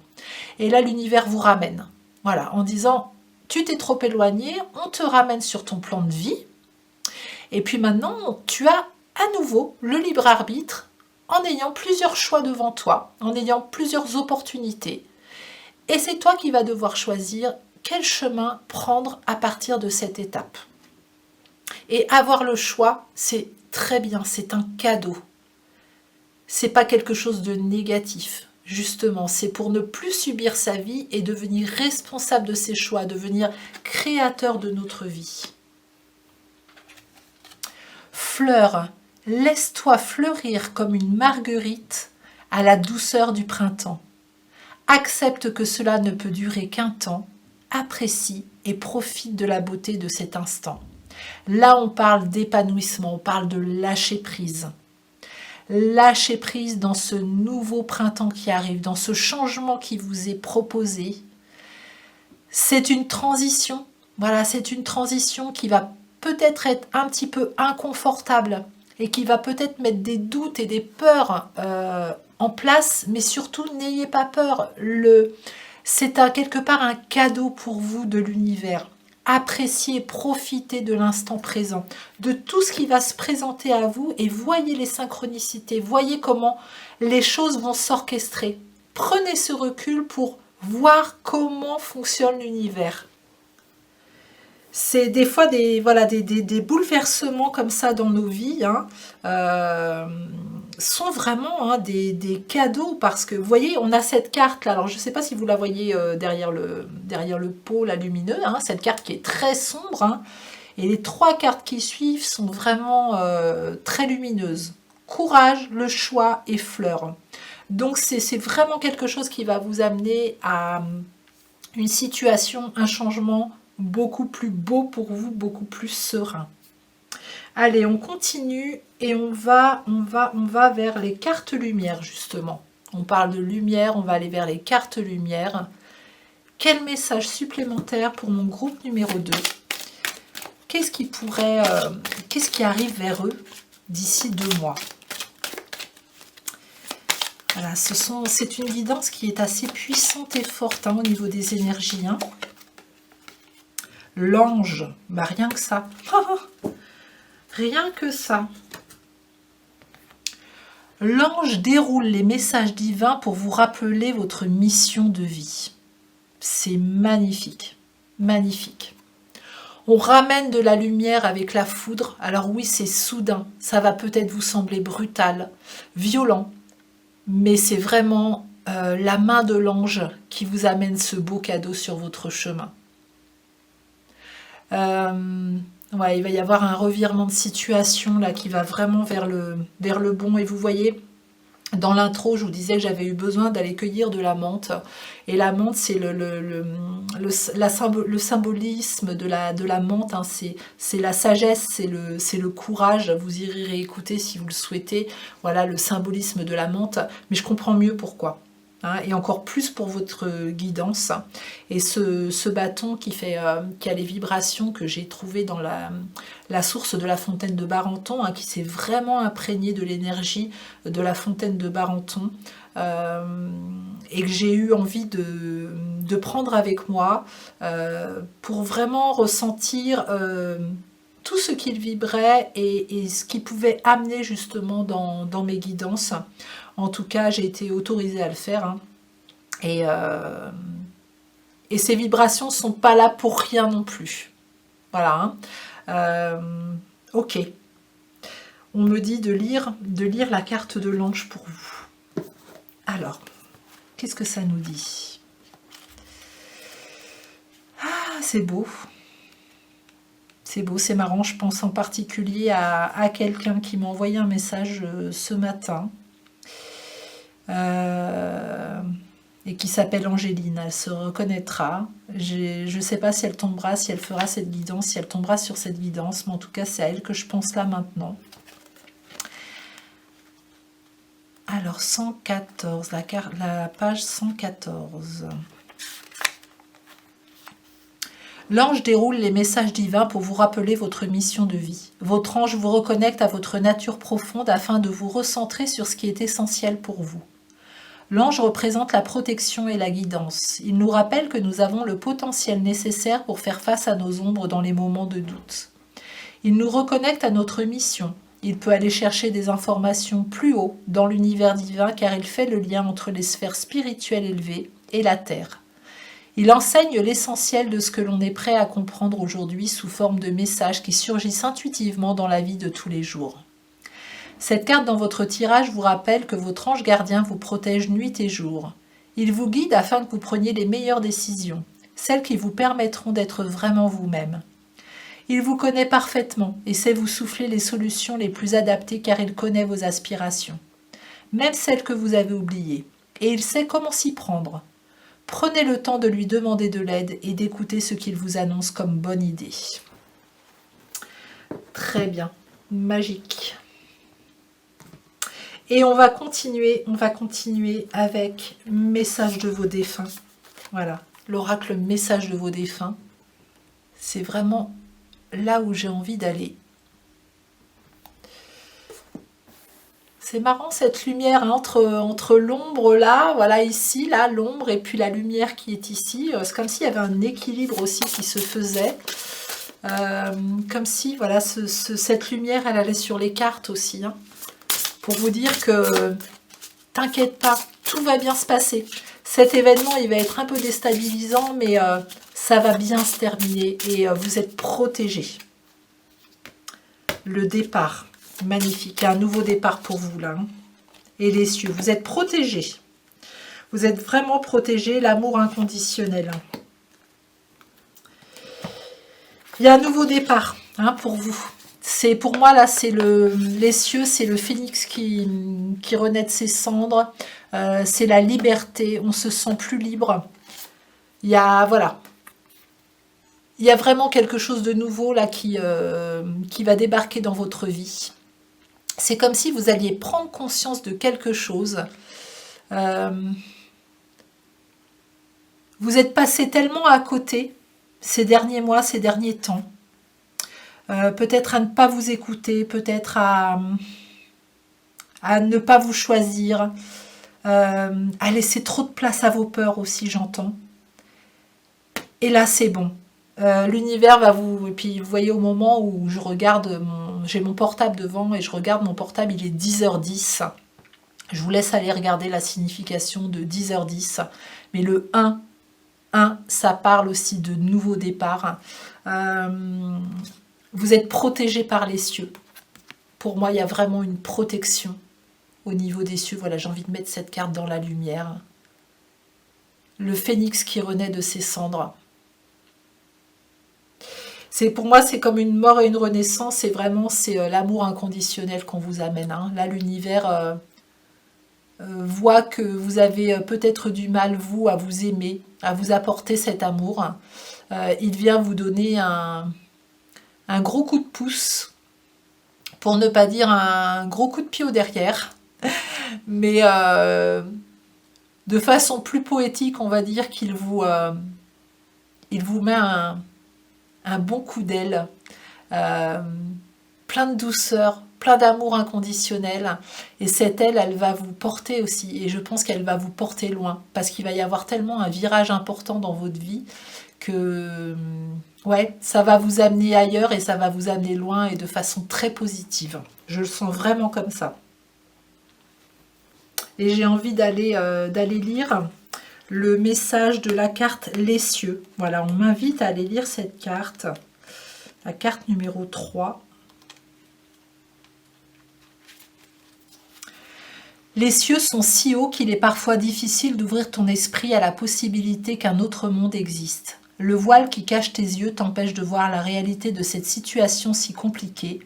Et là, l'univers vous ramène. Voilà, en disant, tu t'es trop éloigné, on te ramène sur ton plan de vie. Et puis maintenant, tu as à nouveau le libre arbitre en ayant plusieurs choix devant toi, en ayant plusieurs opportunités. Et c'est toi qui vas devoir choisir quel chemin prendre à partir de cette étape. Et avoir le choix, c'est très bien, c'est un cadeau. C'est pas quelque chose de négatif. Justement, c'est pour ne plus subir sa vie et devenir responsable de ses choix, devenir créateur de notre vie. Fleur, laisse-toi fleurir comme une marguerite à la douceur du printemps. Accepte que cela ne peut durer qu'un temps, apprécie et profite de la beauté de cet instant. Là, on parle d'épanouissement, on parle de lâcher prise. Lâchez prise dans ce nouveau printemps qui arrive, dans ce changement qui vous est proposé. C'est une transition. Voilà, c'est une transition qui va peut-être être un petit peu inconfortable. et qui va peut-être mettre des doutes et des peurs en place, mais surtout n'ayez pas peur. C'est quelque part un cadeau pour vous de l'univers. Appréciez, profitez de l'instant présent, de tout ce qui va se présenter à vous et voyez les synchronicités, voyez comment les choses vont s'orchestrer. Prenez ce recul pour voir comment fonctionne l'univers. C'est des fois des bouleversements comme ça dans nos vies, sont vraiment des cadeaux, parce que vous voyez, on a cette carte là, alors je ne sais pas si vous la voyez derrière le pot là, lumineux, cette carte qui est très sombre, et les 3 cartes qui suivent sont vraiment très lumineuses. Courage, le choix et fleurs. Donc c'est vraiment quelque chose qui va vous amener à une situation, un changement beaucoup plus beau pour vous, beaucoup plus serein. Allez, on continue et on va vers les cartes lumière, justement. On parle de lumière, on va aller vers les cartes lumière. Quel message supplémentaire pour mon groupe numéro 2? Qu'est-ce qui arrive vers eux d'ici 2 mois? Voilà, c'est une guidance qui est assez puissante et forte au niveau des énergies. L'ange, rien que ça. Rien que ça. L'ange déroule les messages divins pour vous rappeler votre mission de vie. C'est magnifique. Magnifique. On ramène de la lumière avec la foudre. Alors oui, c'est soudain. Ça va peut-être vous sembler brutal, violent. Mais c'est vraiment la main de l'ange qui vous amène ce beau cadeau sur votre chemin. Ouais, il va y avoir un revirement de situation là qui va vraiment vers le bon. Et vous voyez, dans l'intro, je vous disais que j'avais eu besoin d'aller cueillir de la menthe. Et la menthe, c'est le symbolisme de la menthe. C'est la sagesse, c'est le courage. Vous irez réécouter si vous le souhaitez. Voilà le symbolisme de la menthe. Mais je comprends mieux pourquoi. Et encore plus pour votre guidance. Et ce bâton qui a les vibrations que j'ai trouvées dans la source de la fontaine de Barenton, qui s'est vraiment imprégné de l'énergie de la fontaine de Barenton, et que j'ai eu envie de prendre avec moi pour vraiment ressentir tout ce qu'il vibrait et ce qui pouvait amener justement dans mes guidances. En tout cas, j'ai été autorisée à le faire. Et ces vibrations ne sont pas là pour rien non plus. Voilà. Ok. On me dit de lire la carte de l'ange pour vous. Alors, qu'est-ce que ça nous dit? Ah, c'est beau. C'est beau, c'est marrant. Je pense en particulier à quelqu'un qui m'a envoyé un message ce matin. Et qui s'appelle Angéline, elle se reconnaîtra. Je ne sais pas si elle tombera, si elle fera cette guidance, si elle tombera sur cette guidance, mais en tout cas c'est à elle que je pense là maintenant. Alors 114, la page 114. L'ange déroule les messages divins pour vous rappeler votre mission de vie. Votre ange vous reconnecte à votre nature profonde afin de vous recentrer sur ce qui est essentiel pour vous. L'ange représente la protection et la guidance. Il nous rappelle que nous avons le potentiel nécessaire pour faire face à nos ombres dans les moments de doute. Il nous reconnecte à notre mission. Il peut aller chercher des informations plus haut dans l'univers divin car il fait le lien entre les sphères spirituelles élevées et la Terre. Il enseigne l'essentiel de ce que l'on est prêt à comprendre aujourd'hui sous forme de messages qui surgissent intuitivement dans la vie de tous les jours. Cette carte dans votre tirage vous rappelle que votre ange gardien vous protège nuit et jour. Il vous guide afin que vous preniez les meilleures décisions, celles qui vous permettront d'être vraiment vous-même. Il vous connaît parfaitement et sait vous souffler les solutions les plus adaptées car il connaît vos aspirations, même celles que vous avez oubliées, et il sait comment s'y prendre. Prenez le temps de lui demander de l'aide et d'écouter ce qu'il vous annonce comme bonne idée. Très magique. Et on va continuer avec message de vos défunts. Voilà, l'oracle message de vos défunts. C'est vraiment là où j'ai envie d'aller. C'est marrant cette lumière hein, entre l'ombre là, voilà ici, là, l'ombre et puis la lumière qui est ici. C'est comme s'il y avait un équilibre aussi qui se faisait. Comme si, voilà, cette lumière, elle allait sur les cartes aussi. Hein, pour vous dire que, t'inquiète pas, tout va bien se passer. Cet événement, il va être un peu déstabilisant, mais ça va bien se terminer et vous êtes protégés. Le départ, magnifique, un nouveau départ pour vous là. Hein. Et les cieux, vous êtes protégés. Vous êtes vraiment protégés, l'amour inconditionnel. Il y a un nouveau départ hein, pour vous. C'est pour moi là, c'est les cieux, c'est le phénix qui renaît de ses cendres. C'est la liberté. On se sent plus libre. Il y a voilà, il y a vraiment quelque chose de nouveau là qui va débarquer dans votre vie. C'est comme si vous alliez prendre conscience de quelque chose. Vous êtes passé tellement à côté ces derniers mois, ces derniers temps. Peut-être à ne pas vous écouter, peut-être à ne pas vous choisir, à laisser trop de place à vos peurs aussi, j'entends. Et là, c'est bon. L'univers va vous... Et puis, vous voyez, au moment où je regarde, j'ai mon portable devant et je regarde mon portable, il est 10h10. Je vous laisse aller regarder la signification de 10h10. Mais le 1, ça parle aussi de nouveau départ. Vous êtes protégé par les cieux. Pour moi, il y a vraiment une protection au niveau des cieux. Voilà, j'ai envie de mettre cette carte dans la lumière. Le phénix qui renaît de ses cendres. Pour moi, c'est comme une mort et une renaissance. C'est vraiment l'amour inconditionnel qu'on vous amène. Hein. Là, l'univers voit que vous avez peut-être du mal, vous, à vous aimer, à vous apporter cet amour. Il vient vous donner un gros coup de pouce, pour ne pas dire un gros coup de pied au derrière, mais de façon plus poétique, on va dire qu'il vous met un bon coup d'aile, plein de douceur, plein d'amour inconditionnel, et cette aile, elle va vous porter aussi, et je pense qu'elle va vous porter loin, parce qu'il va y avoir tellement un virage important dans votre vie, que ouais, ça va vous amener ailleurs et ça va vous amener loin et de façon très positive. Je le sens vraiment comme ça. Et j'ai envie d'aller lire le message de la carte Les cieux. Voilà, on m'invite à aller lire cette carte, la carte numéro 3. Les cieux sont si hauts qu'il est parfois difficile d'ouvrir ton esprit à la possibilité qu'un autre monde existe. Le voile qui cache tes yeux t'empêche de voir la réalité de cette situation si compliquée.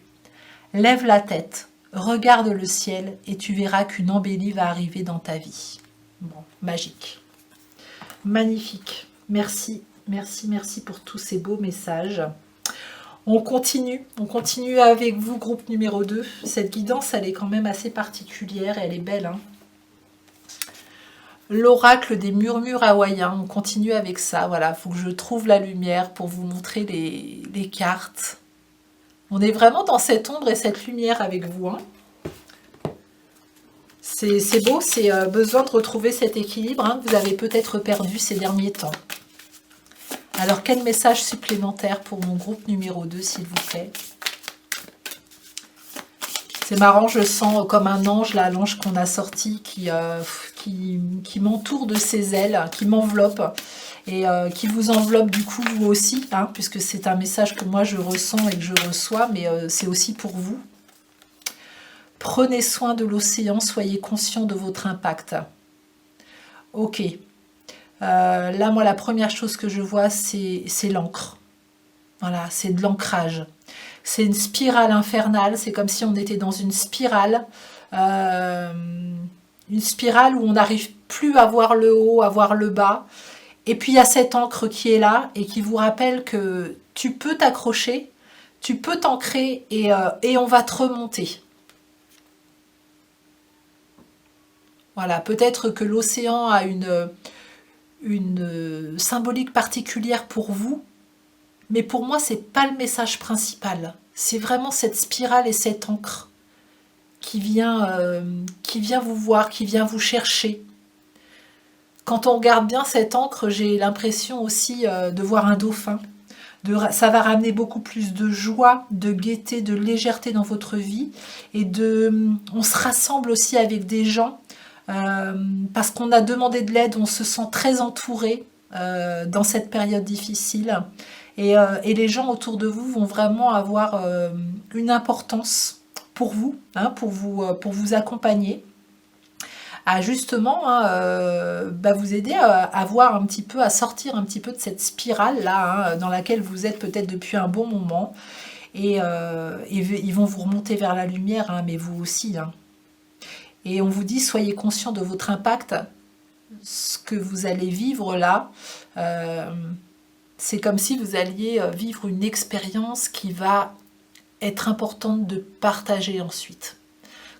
Lève la tête, regarde le ciel et tu verras qu'une embellie va arriver dans ta vie. Bon, magique. Magnifique. Merci, merci, merci pour tous ces beaux messages. On continue avec vous, groupe numéro 2. Cette guidance, elle est quand même assez particulière et elle est belle. Hein. L'oracle des murmures hawaïens, on continue avec ça. Voilà, il faut que je trouve la lumière pour vous montrer les cartes. On est vraiment dans cette ombre et cette lumière avec vous. Hein. C'est beau, c'est besoin de retrouver cet équilibre hein, que vous avez peut-être perdu ces derniers temps. Alors, quel message supplémentaire pour mon groupe numéro 2, s'il vous plaît? C'est marrant, je sens comme un ange, là, l'ange qu'on a sorti, qui m'entoure de ses ailes, qui m'enveloppe, et qui vous enveloppe du coup, vous aussi, hein, puisque c'est un message que moi je ressens et que je reçois, mais c'est aussi pour vous. Prenez soin de l'océan, soyez conscient de votre impact. Ok. Là, moi, la première chose que je vois, c'est l'encre. Voilà, c'est de l'ancrage. C'est une spirale infernale. C'est comme si on était dans une spirale où on n'arrive plus à voir le haut, à voir le bas. Et puis, il y a cette encre qui est là et qui vous rappelle que tu peux t'accrocher, tu peux t'ancrer et on va te remonter. Voilà, peut-être que l'océan a une symbolique particulière pour vous, mais pour moi, c'est pas le message principal. C'est vraiment cette spirale et cette encre qui vient vous voir, qui vient vous chercher. Quand on regarde bien cette encre, j'ai l'impression aussi de voir un dauphin. Ça va ramener beaucoup plus de joie, de gaieté, de légèreté dans votre vie. Et on se rassemble aussi avec des gens parce qu'on a demandé de l'aide, on se sent très entouré dans cette période difficile. Et les gens autour de vous vont vraiment avoir une importance pour vous, hein, pour vous accompagner, à justement vous aider à voir un petit peu, à sortir un petit peu de cette spirale là, hein, dans laquelle vous êtes peut-être depuis un bon moment. Et ils vont vous remonter vers la lumière, hein, mais vous aussi. Hein. Et on vous dit, soyez conscient de votre impact, ce que vous allez vivre là. C'est comme si vous alliez vivre une expérience qui va être importante de partager ensuite.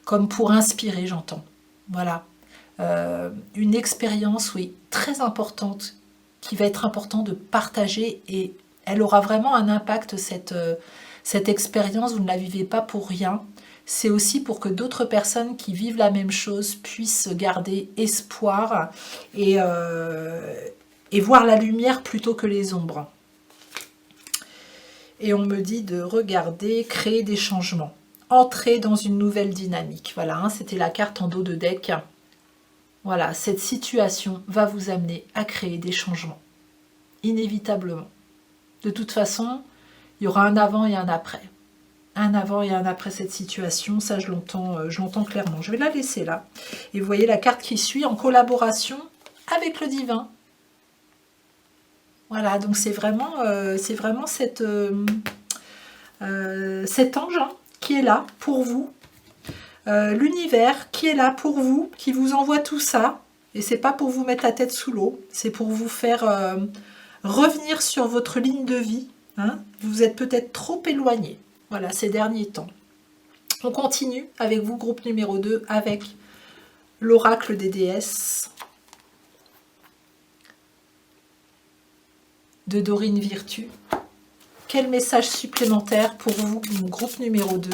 Comme pour inspirer, j'entends. Voilà. Une expérience, oui, très importante, qui va être important de partager, et elle aura vraiment un impact, cette expérience, vous ne la vivez pas pour rien. C'est aussi pour que d'autres personnes qui vivent la même chose puissent garder espoir et voir la lumière plutôt que les ombres. Et on me dit de regarder, créer des changements, entrer dans une nouvelle dynamique. Voilà, hein, c'était la carte en dos de deck. Voilà, cette situation va vous amener à créer des changements, inévitablement. De toute façon, il y aura un avant et un après. Un avant et un après cette situation, ça je l'entends clairement. Je vais la laisser là. Et vous voyez la carte qui suit, en collaboration avec le divin. Voilà, donc c'est vraiment cet ange, hein, qui est là pour vous. L'univers qui est là pour vous, qui vous envoie tout ça. Et c'est pas pour vous mettre la tête sous l'eau, c'est pour vous faire revenir sur votre ligne de vie. Hein. Vous êtes peut-être trop éloigné, voilà, ces derniers temps. On continue avec vous, groupe numéro 2, avec l'oracle des déesses de Dorine Virtue. Quel message supplémentaire pour vous, groupe numéro 2?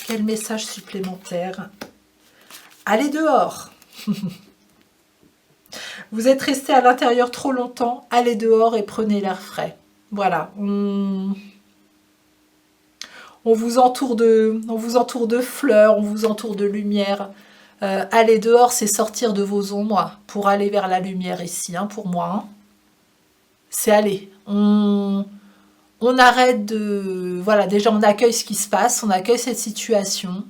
Quel message supplémentaire? Allez dehors. Vous êtes resté à l'intérieur trop longtemps, allez dehors et prenez l'air frais. Voilà, on vous entoure de fleurs, on vous entoure de lumière. Aller dehors, c'est sortir de vos ombres pour aller vers la lumière ici, hein, pour moi. Hein. C'est aller. On arrête de... Voilà, déjà on accueille ce qui se passe, on accueille cette situation.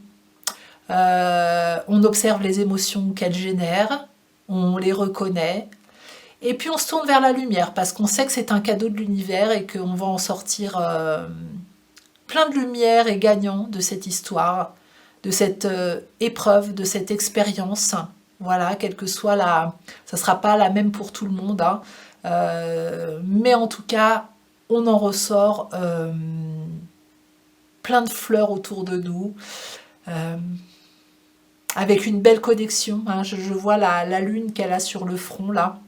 On observe les émotions qu'elles génèrent, on les reconnaît. Et puis on se tourne vers la lumière parce qu'on sait que c'est un cadeau de l'univers et qu'on va en sortir plein de lumière et gagnant de cette histoire, de cette épreuve, de cette expérience. Voilà, quelle que soit la... Ça ne sera pas la même pour tout le monde, hein. Mais en tout cas, on en ressort plein de fleurs autour de nous, avec une belle connexion. Hein. Je vois la lune qu'elle a sur le front, là.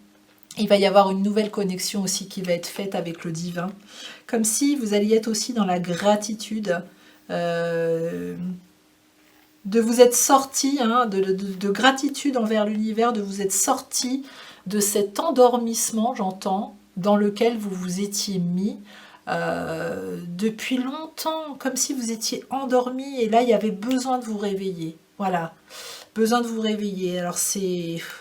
Il va y avoir une nouvelle connexion aussi qui va être faite avec le divin. Comme si vous alliez être aussi dans la gratitude de vous être sorti, hein, de gratitude envers l'univers, de vous être sorti de cet endormissement, j'entends, dans lequel vous vous étiez mis depuis longtemps, comme si vous étiez endormi et là il y avait besoin de vous réveiller. Voilà, besoin de vous réveiller. Alors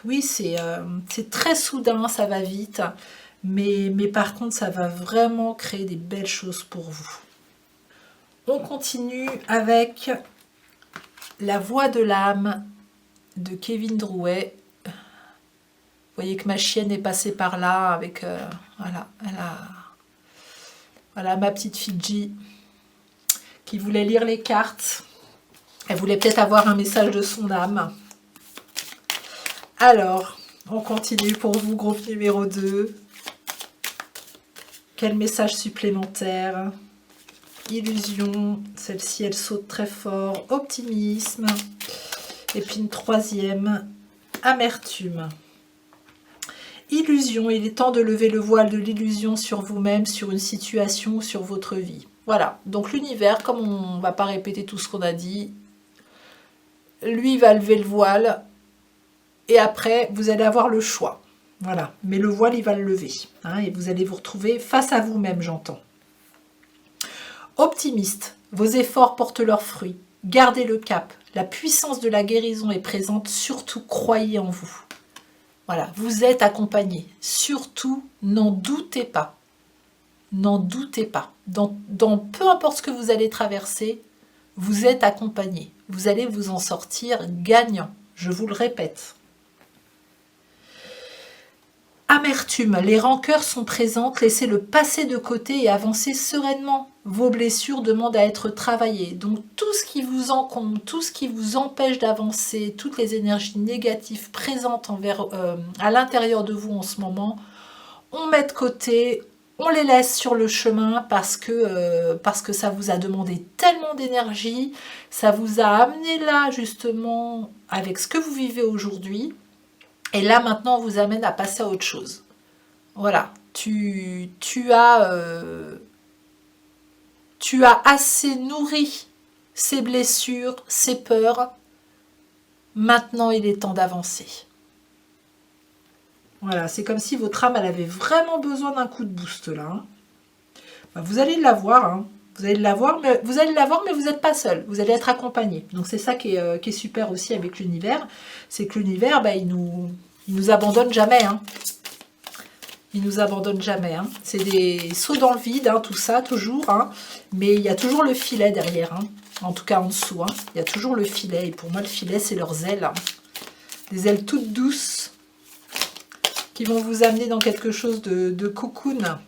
oui, c'est très soudain, ça va vite, mais par contre ça va vraiment créer des belles choses pour vous. On continue avec la voix de l'âme de Kevin Drouet. Vous voyez que ma chienne est passée par là avec voilà ma petite Fidji qui voulait lire les cartes. Elle voulait peut-être avoir un message de son âme. Alors, on continue pour vous, groupe numéro 2. Quel message supplémentaire? Illusion, celle-ci elle saute très fort. Optimisme. Et puis une troisième, amertume. Illusion, il est temps de lever le voile de l'illusion sur vous-même, sur une situation ou sur votre vie. Voilà, donc l'univers, comme on ne va pas répéter tout ce qu'on a dit, lui va lever le voile et après, vous allez avoir le choix. Voilà, mais le voile, il va le lever. Hein, et vous allez vous retrouver face à vous-même, j'entends. Optimiste, vos efforts portent leurs fruits. Gardez le cap. La puissance de la guérison est présente. Surtout, croyez en vous. Voilà, vous êtes accompagné. Surtout, n'en doutez pas. N'en doutez pas. Dans peu importe ce que vous allez traverser, vous êtes accompagné. Vous allez vous en sortir gagnant. Je vous le répète. Amertume, les rancœurs sont présentes, laissez le passé de côté et avancez sereinement. Vos blessures demandent à être travaillées. Donc tout ce qui vous encombre, tout ce qui vous empêche d'avancer, toutes les énergies négatives présentes à l'intérieur de vous en ce moment, on met de côté, on les laisse sur le chemin parce que ça vous a demandé tellement d'énergie, ça vous a amené là justement avec ce que vous vivez aujourd'hui. Et là, maintenant, on vous amène à passer à autre chose. Voilà, tu as assez nourri ces blessures, ces peurs. Maintenant, il est temps d'avancer. Voilà, c'est comme si votre âme, elle avait vraiment besoin d'un coup de boost, là. Hein. Ben, vous allez l'avoir, hein. Vous allez l'avoir, mais vous n'êtes pas seul. Vous allez être accompagné. Donc c'est ça qui est super aussi avec l'univers, c'est que l'univers, il nous abandonne jamais. Hein. Il nous abandonne jamais. Hein. C'est des sauts dans le vide, hein, tout ça, toujours. Hein. Mais il y a toujours le filet derrière. Hein. En tout cas en dessous. Hein. Il y a toujours le filet. Et pour moi, le filet, c'est leurs ailes. Hein. Des ailes toutes douces qui vont vous amener dans quelque chose de cocoon.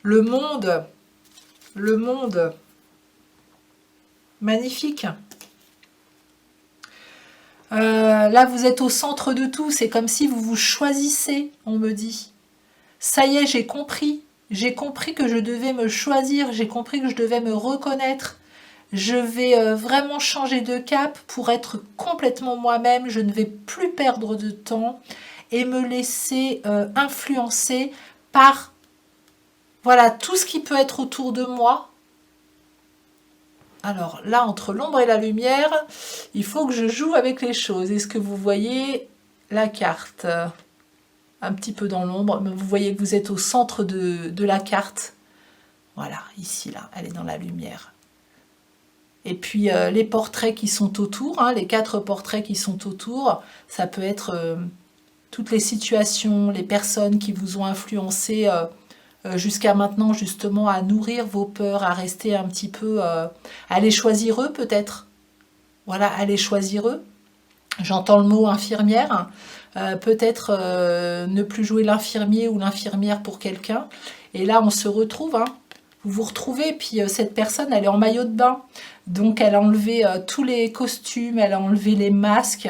Le monde, magnifique. Là, vous êtes au centre de tout. C'est comme si vous vous choisissez, on me dit. Ça y est, j'ai compris. J'ai compris que je devais me choisir. J'ai compris que je devais me reconnaître. Je vais vraiment changer de cap pour être complètement moi-même. Je ne vais plus perdre de temps et me laisser influencer par voilà, tout ce qui peut être autour de moi. Alors là, entre l'ombre et la lumière, il faut que je joue avec les choses. Est-ce que vous voyez la carte? Un petit peu dans l'ombre, mais vous voyez que vous êtes au centre de la carte. Voilà, ici, là, elle est dans la lumière. Et puis les portraits qui sont autour, hein, les 4 portraits qui sont autour, ça peut être toutes les situations, les personnes qui vous ont influencé jusqu'à maintenant justement à nourrir vos peurs, à rester un petit peu, à les choisir eux peut-être. Voilà, à les choisir eux. J'entends le mot infirmière, peut-être ne plus jouer l'infirmier ou l'infirmière pour quelqu'un. Et là, on se retrouve, hein. Vous vous retrouvez, puis cette personne, elle est en maillot de bain. Donc, elle a enlevé tous les costumes, elle a enlevé les masques,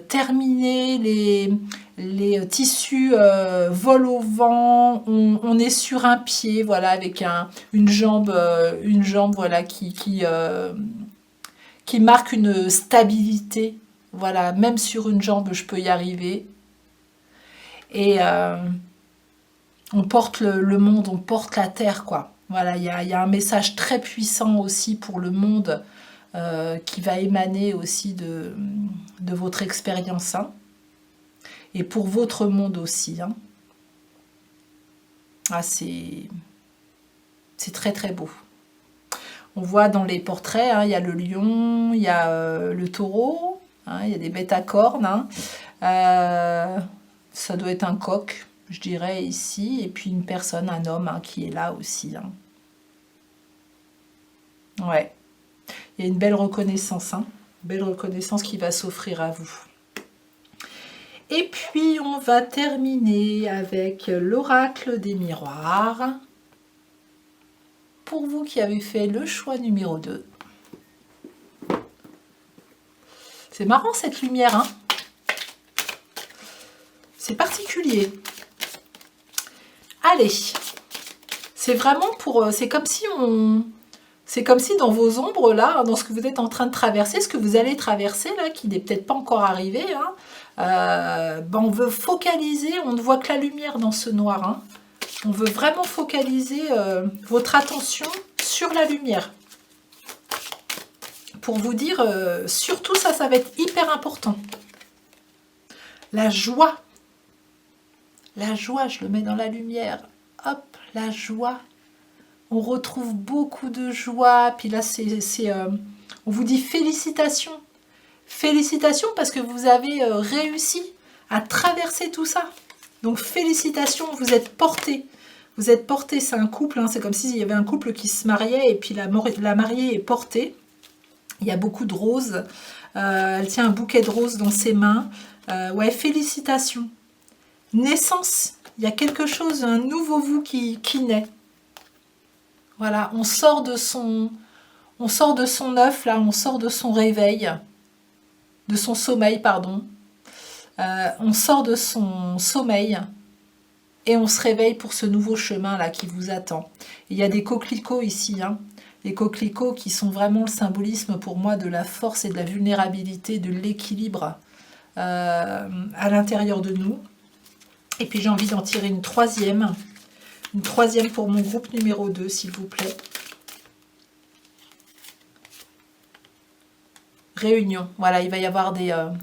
terminé les tissus volent au vent. On est sur un pied, voilà, avec une jambe voilà, qui marque une stabilité. Voilà, même sur une jambe, je peux y arriver. Et on porte le monde, on porte la terre, quoi. Voilà, il y a un message très puissant aussi pour le monde qui va émaner aussi de votre expérience. Hein. Et pour votre monde aussi. Hein. Ah, c'est très très beau. On voit dans les portraits, hein, il y a le lion, il y a le taureau, hein, il y a des bêtes à cornes. Hein. Ça doit être un coq, je dirais ici, et puis une personne, un homme hein, qui est là aussi. Hein. Ouais, il y a une belle reconnaissance, hein, belle reconnaissance qui va s'offrir à vous. Et puis on va terminer avec l'oracle des miroirs. Pour vous qui avez fait le choix numéro 2. C'est marrant cette lumière, hein. C'est particulier. Allez, c'est vraiment pour... C'est comme si dans vos ombres, là, dans ce que vous êtes en train de traverser, ce que vous allez traverser, là, qui n'est peut-être pas encore arrivé, hein, on veut focaliser, on ne voit que la lumière dans ce noir. Hein. On veut vraiment focaliser votre attention sur la lumière. Pour vous dire, surtout ça va être hyper important. La joie. La joie, je le mets dans la lumière. Hop, la joie. On retrouve beaucoup de joie. Puis là, on vous dit félicitations. Félicitations parce que vous avez réussi à traverser tout ça. Donc félicitations, vous êtes portés. Vous êtes portés, c'est un couple. Hein, c'est comme s'il y avait un couple qui se mariait et puis la mariée est portée. Il y a beaucoup de roses. Elle tient un bouquet de roses dans ses mains. Ouais, félicitations. Naissance. Il y a quelque chose, un nouveau vous qui naît. Voilà, on sort de son œuf, là, on sort de son réveil, de son sommeil, pardon. On sort de son sommeil et on se réveille pour ce nouveau chemin là qui vous attend. Il y a des coquelicots ici, hein. Les coquelicots qui sont vraiment le symbolisme pour moi de la force et de la vulnérabilité, de l'équilibre à l'intérieur de nous. Et puis j'ai envie d'en tirer une troisième pour mon groupe numéro 2, s'il vous plaît. Réunion, voilà, il va y avoir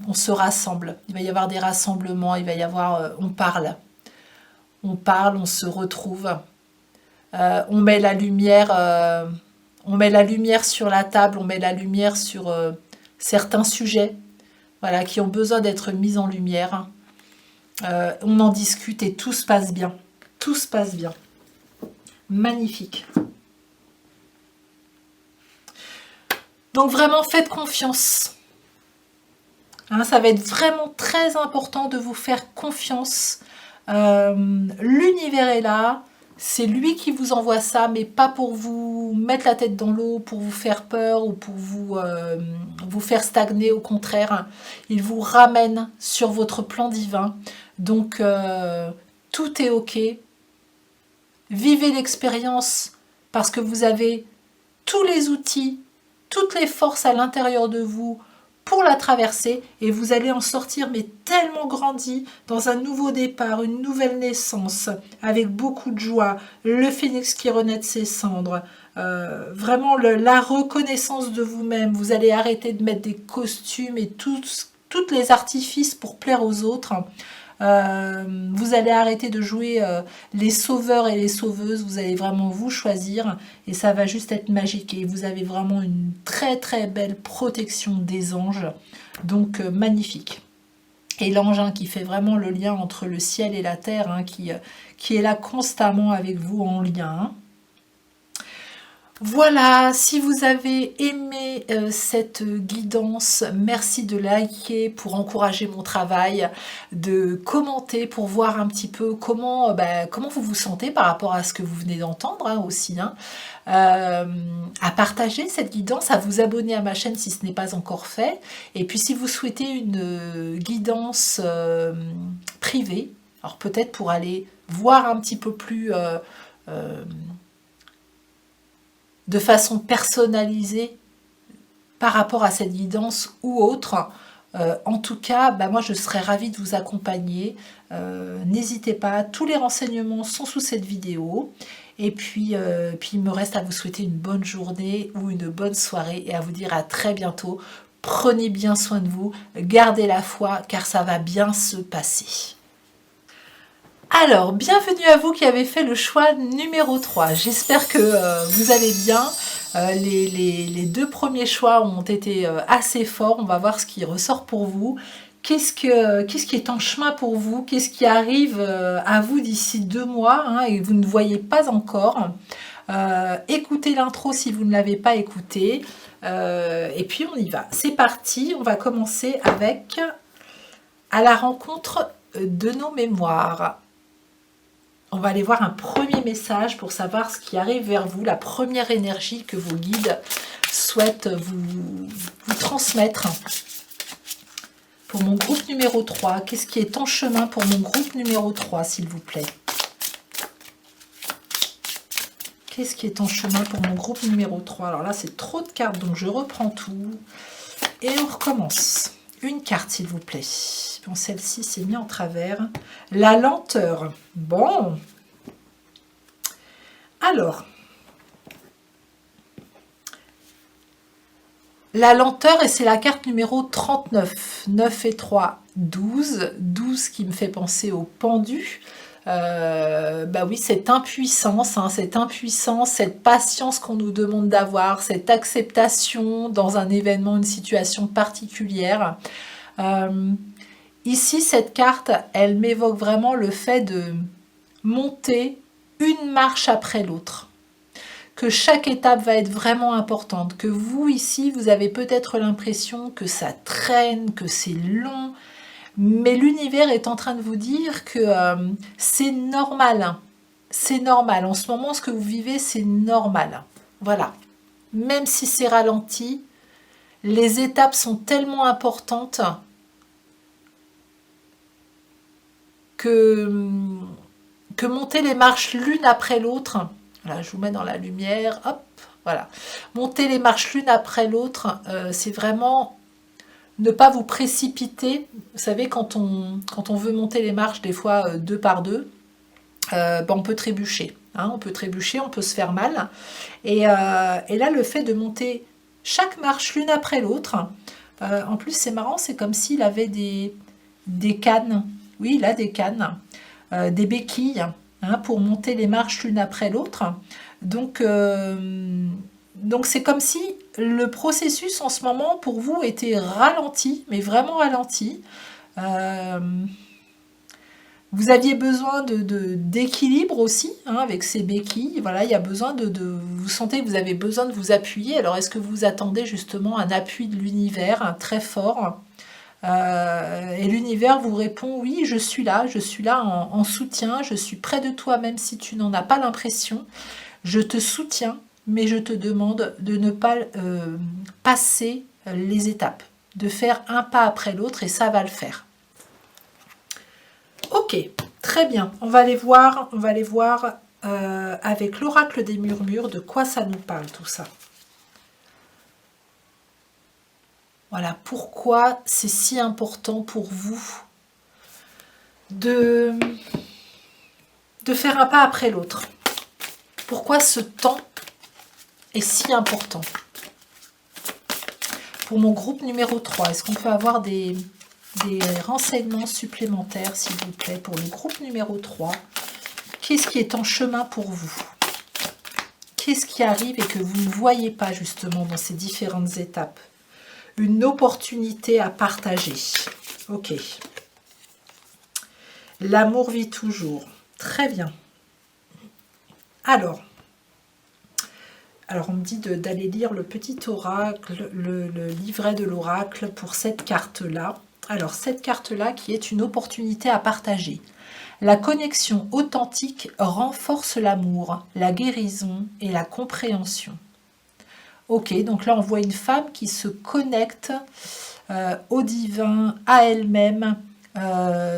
on se rassemble, il va y avoir des rassemblements, il va y avoir, on parle, on se retrouve, on met la lumière sur la table, on met la lumière sur certains sujets, voilà, qui ont besoin d'être mis en lumière. On en discute et tout se passe bien, tout se passe bien, magnifique. Donc vraiment, faites confiance. Hein, ça va être vraiment très important de vous faire confiance. L'univers est là. C'est lui qui vous envoie ça, mais pas pour vous mettre la tête dans l'eau, pour vous faire peur ou pour vous faire stagner. Au contraire, il vous ramène sur votre plan divin. Donc, tout est OK. Vivez l'expérience parce que vous avez tous les outils, toutes les forces à l'intérieur de vous pour la traverser et vous allez en sortir mais tellement grandi dans un nouveau départ, une nouvelle naissance avec beaucoup de joie, le phénix qui renaît de ses cendres, vraiment la reconnaissance de vous-même. Vous allez arrêter de mettre des costumes et tous les artifices pour plaire aux autres. Vous allez arrêter de jouer les sauveurs et les sauveuses, vous allez vraiment vous choisir et ça va juste être magique et vous avez vraiment une très très belle protection des anges, donc magnifique. Et l'ange qui fait vraiment le lien entre le ciel et la terre, hein, qui est là constamment avec vous en lien. Hein. Voilà, si vous avez aimé cette guidance, merci de liker pour encourager mon travail, de commenter pour voir un petit peu comment vous vous sentez par rapport à ce que vous venez d'entendre hein, aussi. Hein. À partager cette guidance, à vous abonner à ma chaîne si ce n'est pas encore fait. Et puis si vous souhaitez une guidance privée, alors peut-être pour aller voir un petit peu plus... de façon personnalisée par rapport à cette guidance ou autre. En tout cas, moi je serais ravie de vous accompagner. N'hésitez pas, tous les renseignements sont sous cette vidéo. Et puis il me reste à vous souhaiter une bonne journée ou une bonne soirée et à vous dire à très bientôt. Prenez bien soin de vous, gardez la foi car ça va bien se passer. Alors, bienvenue à vous qui avez fait le choix numéro 3. J'espère que vous allez bien. Les deux premiers choix ont été assez forts. On va voir ce qui ressort pour vous. Qu'est-ce qui est en chemin pour vous? Qu'est-ce qui arrive à vous d'ici 2 mois hein, et que vous ne voyez pas encore? Écoutez l'intro si vous ne l'avez pas écouté. Et puis, on y va. C'est parti. On va commencer avec « À la rencontre de nos mémoires ». On va aller voir un premier message pour savoir ce qui arrive vers vous, la première énergie que vos guides souhaitent vous transmettre. Pour mon groupe numéro 3, qu'est-ce qui est en chemin pour mon groupe numéro 3, s'il vous plaît? Qu'est-ce qui est en chemin pour mon groupe numéro 3? Alors là, c'est trop de cartes, donc je reprends tout. Et on recommence. Une carte, s'il vous plaît. Bon, celle-ci s'est mise en travers. La lenteur. Bon. Alors, la lenteur, et c'est la carte numéro 39. 9 et 3, 12. 12 qui me fait penser au pendu. Bah oui, cette impuissance, cette patience qu'on nous demande d'avoir, cette acceptation dans un événement, une situation particulière. Ici, cette carte, elle m'évoque vraiment le fait de monter une marche après l'autre. Que chaque étape va être vraiment importante, que vous, ici, vous avez peut-être l'impression que ça traîne, que c'est long, mais l'univers est en train de vous dire que c'est normal. C'est normal. En ce moment, ce que vous vivez, c'est normal. Voilà. Même si c'est ralenti, les étapes sont tellement importantes que monter les marches l'une après l'autre, voilà, je vous mets dans la lumière, hop, voilà. Monter les marches l'une après l'autre, c'est vraiment ne pas vous précipiter. Vous savez, quand on veut monter les marches, des fois deux par deux, on peut trébucher. Hein, on peut trébucher, on peut se faire mal. Et là, le fait de monter chaque marche l'une après l'autre, en plus, c'est marrant, c'est comme s'il avait des cannes. Oui, il a des cannes, des béquilles, hein, pour monter les marches l'une après l'autre. Donc c'est comme si le processus en ce moment pour vous était ralenti, mais vraiment ralenti. Vous aviez besoin d'équilibre aussi, hein, avec ces béquilles. Voilà, il y a besoin vous sentez que vous avez besoin de vous appuyer. Alors, est-ce que vous attendez justement un appui de l'univers très fort? Et l'univers vous répond, oui, je suis là en soutien, je suis près de toi, même si tu n'en as pas l'impression. Je te soutiens, mais je te demande de ne pas passer les étapes, de faire un pas après l'autre, et ça va le faire. Ok, très bien. On va aller voir avec l'oracle des murmures de quoi ça nous parle tout ça. Voilà, pourquoi c'est si important pour vous de faire un pas après l'autre. Pourquoi ce temps est si important. Pour mon groupe numéro 3, est-ce qu'on peut avoir des renseignements supplémentaires, s'il vous plaît, pour le groupe numéro 3? Qu'est-ce qui est en chemin pour vous? Qu'est-ce qui arrive et que vous ne voyez pas justement dans ces différentes étapes? Une opportunité à partager. Ok. L'amour vit toujours. Très bien. Alors on me dit d'aller lire le petit oracle, le livret de l'oracle pour cette carte-là. Alors, cette carte-là qui est une opportunité à partager. La connexion authentique renforce l'amour, la guérison et la compréhension. Ok, donc là, on voit une femme qui se connecte au divin, à elle-même,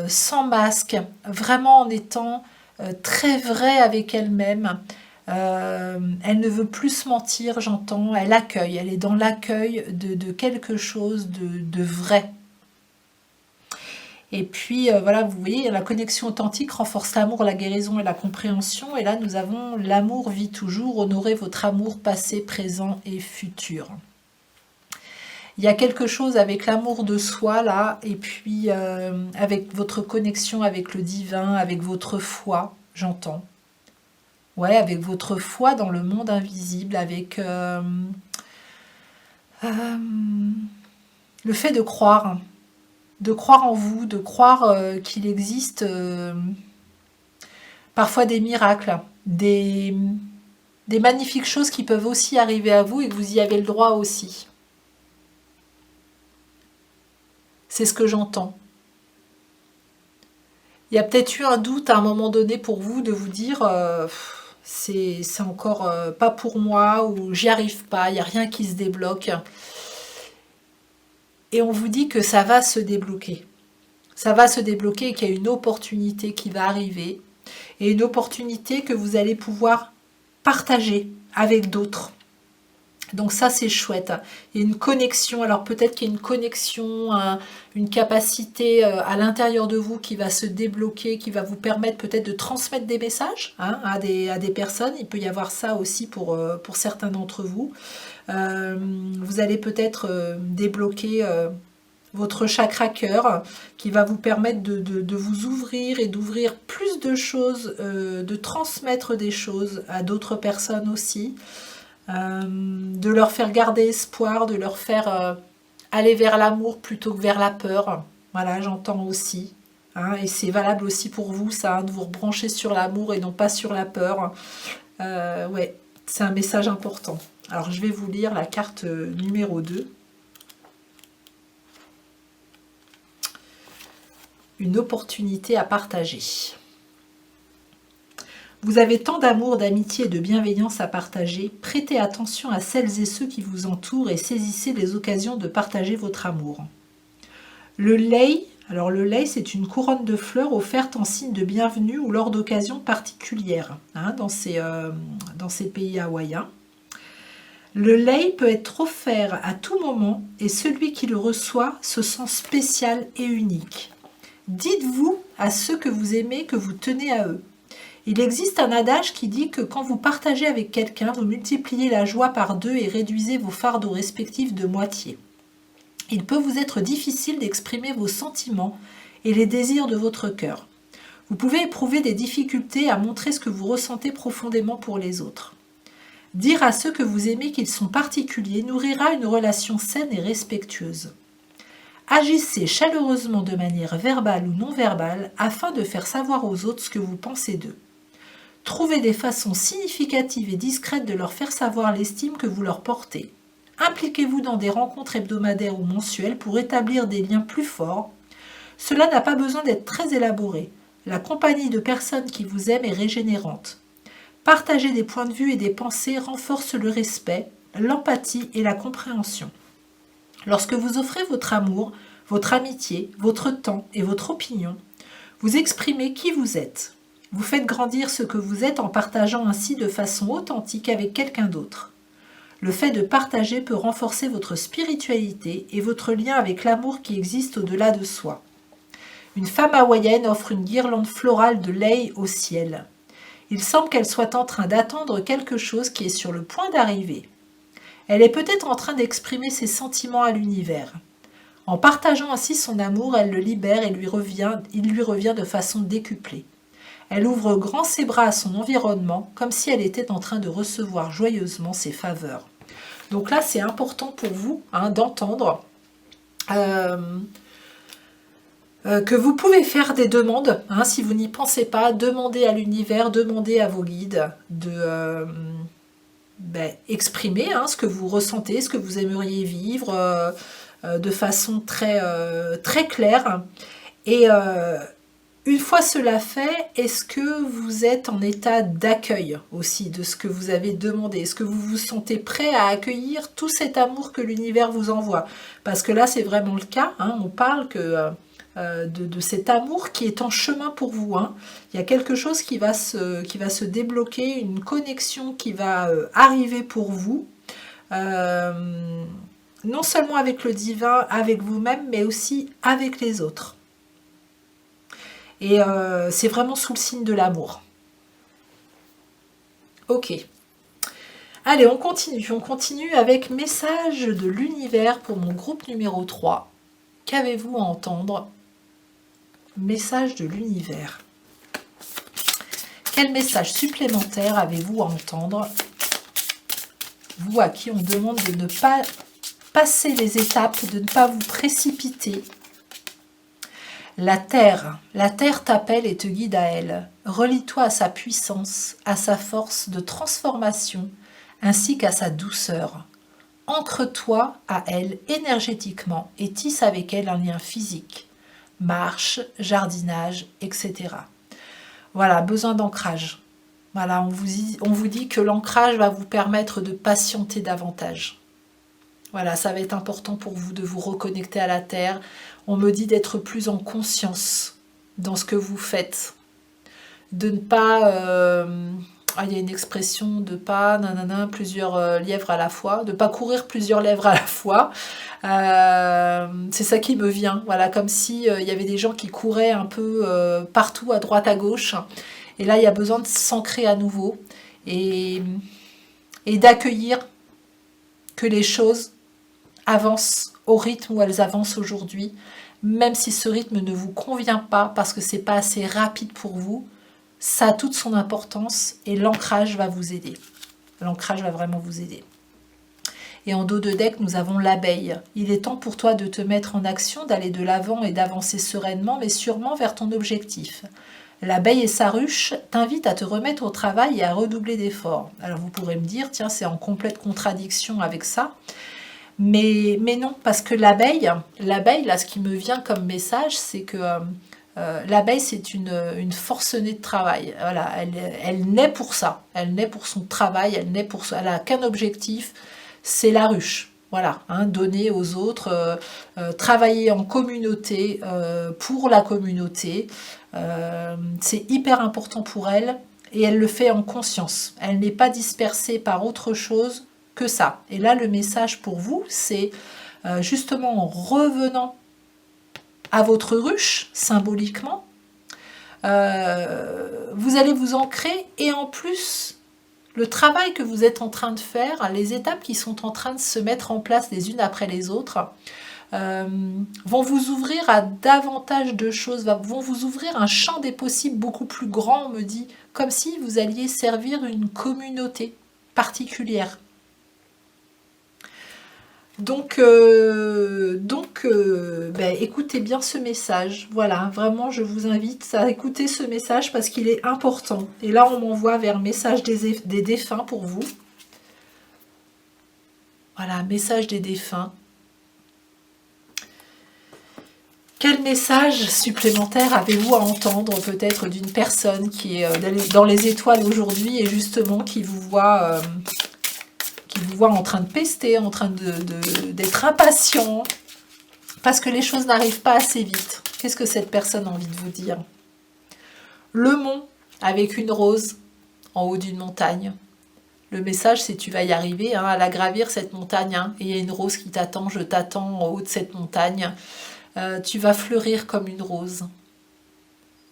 sans masque, vraiment en étant très vraie avec elle-même. Elle ne veut plus se mentir, j'entends, elle accueille, elle est dans l'accueil de quelque chose de vrai. Et puis, voilà, vous voyez, la connexion authentique renforce l'amour, la guérison et la compréhension. Et là, nous avons l'amour vit toujours, honorez votre amour passé, présent et futur. Il y a quelque chose avec l'amour de soi, là, et puis avec votre connexion avec le divin, avec votre foi, j'entends. Ouais, avec votre foi dans le monde invisible, avec le fait de croire en vous, de croire qu'il existe parfois des miracles, des magnifiques choses qui peuvent aussi arriver à vous et que vous y avez le droit aussi. C'est ce que j'entends. Il y a peut-être eu un doute à un moment donné pour vous de vous dire c'est encore pas pour moi, ou j'y arrive pas, il n'y a rien qui se débloque. Et on vous dit que ça va se débloquer. Ça va se débloquer et qu'il y a une opportunité qui va arriver. Et une opportunité que vous allez pouvoir partager avec d'autres. Donc ça, c'est chouette. Il y a une connexion, alors peut-être qu'il y a une connexion, une capacité à l'intérieur de vous qui va se débloquer, qui va vous permettre peut-être de transmettre des messages à des personnes. Il peut y avoir ça aussi pour certains d'entre vous. Vous allez peut-être débloquer votre chakra cœur qui va vous permettre de vous ouvrir et d'ouvrir plus de choses, de transmettre des choses à d'autres personnes aussi. De leur faire garder espoir, de leur faire aller vers l'amour plutôt que vers la peur. Voilà, j'entends aussi. Hein, et c'est valable aussi pour vous, ça, hein, de vous rebrancher sur l'amour et non pas sur la peur. Ouais, c'est un message important. Alors, je vais vous lire la carte numéro 2. Une opportunité à partager. Vous avez tant d'amour, d'amitié et de bienveillance à partager. Prêtez attention à celles et ceux qui vous entourent et saisissez les occasions de partager votre amour. Le lei, alors le lei, c'est une couronne de fleurs offerte en signe de bienvenue ou lors d'occasions particulières, hein, dans ces pays hawaïens. Le lei peut être offert à tout moment et celui qui le reçoit se sent spécial et unique. Dites-vous à ceux que vous aimez que vous tenez à eux. Il existe un adage qui dit que quand vous partagez avec quelqu'un, vous multipliez la joie par 2 et réduisez vos fardeaux respectifs de moitié. Il peut vous être difficile d'exprimer vos sentiments et les désirs de votre cœur. Vous pouvez éprouver des difficultés à montrer ce que vous ressentez profondément pour les autres. Dire à ceux que vous aimez qu'ils sont particuliers nourrira une relation saine et respectueuse. Agissez chaleureusement de manière verbale ou non verbale afin de faire savoir aux autres ce que vous pensez d'eux. Trouvez des façons significatives et discrètes de leur faire savoir l'estime que vous leur portez. Impliquez-vous dans des rencontres hebdomadaires ou mensuelles pour établir des liens plus forts. Cela n'a pas besoin d'être très élaboré. La compagnie de personnes qui vous aiment est régénérante. Partager des points de vue et des pensées renforce le respect, l'empathie et la compréhension. Lorsque vous offrez votre amour, votre amitié, votre temps et votre opinion, vous exprimez qui vous êtes. Vous faites grandir ce que vous êtes en partageant ainsi de façon authentique avec quelqu'un d'autre. Le fait de partager peut renforcer votre spiritualité et votre lien avec l'amour qui existe au-delà de soi. Une femme hawaïenne offre une guirlande florale de lei au ciel. Il semble qu'elle soit en train d'attendre quelque chose qui est sur le point d'arriver. Elle est peut-être en train d'exprimer ses sentiments à l'univers. En partageant ainsi son amour, elle le libère et il lui revient de façon décuplée. Elle ouvre grand ses bras à son environnement, comme si elle était en train de recevoir joyeusement ses faveurs. Donc là, c'est important pour vous d'entendre que vous pouvez faire des demandes. Si vous n'y pensez pas, demandez à l'univers, demandez à vos guides de exprimer ce que vous ressentez, ce que vous aimeriez vivre de façon très, très claire. Et une fois cela fait, est-ce que vous êtes en état d'accueil aussi de ce que vous avez demandé? Est-ce que vous vous sentez prêt à accueillir tout cet amour que l'univers vous envoie? Parce que là, c'est vraiment le cas. On parle de cet amour qui est en chemin pour vous. Il y a quelque chose qui va se débloquer, une connexion qui va arriver pour vous. Non seulement avec le divin, avec vous-même, mais aussi avec les autres. Et c'est vraiment sous le signe de l'amour. Ok. Allez, on continue avec message de l'univers pour mon groupe numéro 3. Qu'avez-vous à entendre? Message de l'univers. Quel message supplémentaire avez-vous à entendre? Vous à qui on demande de ne pas passer les étapes, de ne pas vous précipiter. La terre t'appelle et te guide à elle. Relie-toi à sa puissance, à sa force de transformation, ainsi qu'à sa douceur. Ancre-toi à elle énergétiquement et tisse avec elle un lien physique. Marche, jardinage, etc. Voilà, besoin d'ancrage. Voilà, on vous dit que l'ancrage va vous permettre de patienter davantage. Voilà, ça va être important pour vous de vous reconnecter à la terre. On me dit d'être plus en conscience dans ce que vous faites. De ne pas il y a une expression de pas nanana, plusieurs lièvres à la fois, de pas courir plusieurs lièvres à la fois. C'est ça qui me vient, voilà, comme si il y avait des gens qui couraient un peu partout, à droite, à gauche. Et là, il y a besoin de s'ancrer à nouveau et d'accueillir que les choses avancent au rythme où elles avancent aujourd'hui, même si ce rythme ne vous convient pas parce que c'est pas assez rapide pour vous. Ça a toute son importance et l'ancrage va vous aider. L'ancrage va vraiment vous aider. Et en dos de deck, nous avons l'abeille. Il est temps pour toi de te mettre en action, d'aller de l'avant et d'avancer sereinement, mais sûrement vers ton objectif. L'abeille et sa ruche t'invitent à te remettre au travail et à redoubler d'efforts. Alors vous pourrez me dire, tiens, c'est en complète contradiction avec ça. Mais non, parce que l'abeille, là, ce qui me vient comme message, c'est que l'abeille, c'est une forcenée de travail. Voilà, elle naît pour ça. Elle naît pour son travail, elle n'a qu'un objectif, c'est la ruche. Voilà, hein, donner aux autres, travailler en communauté, pour la communauté. C'est hyper important pour elle et elle le fait en conscience. Elle n'est pas dispersée par autre chose que ça. Et là, le message pour vous, c'est justement en revenant à votre ruche, symboliquement, vous allez vous ancrer et en plus, le travail que vous êtes en train de faire, les étapes qui sont en train de se mettre en place les unes après les autres, vont vous ouvrir à davantage de choses, vont vous ouvrir un champ des possibles beaucoup plus grand, on me dit, comme si vous alliez servir une communauté particulière. Donc, écoutez bien ce message. Voilà, vraiment, je vous invite à écouter ce message parce qu'il est important. Et là, on m'envoie vers le message des défunts pour vous. Voilà, message des défunts. Quel message supplémentaire avez-vous à entendre peut-être d'une personne qui est dans les étoiles aujourd'hui et justement qui vous voit en train de pester, en train d'être impatient, parce que les choses n'arrivent pas assez vite. Qu'est-ce que cette personne a envie de vous dire? Le mont avec une rose en haut d'une montagne. Le message, c'est tu vas y arriver à la gravir, cette montagne, hein, et il y a une rose qui t'attend, je t'attends en haut de cette montagne. Tu vas fleurir comme une rose.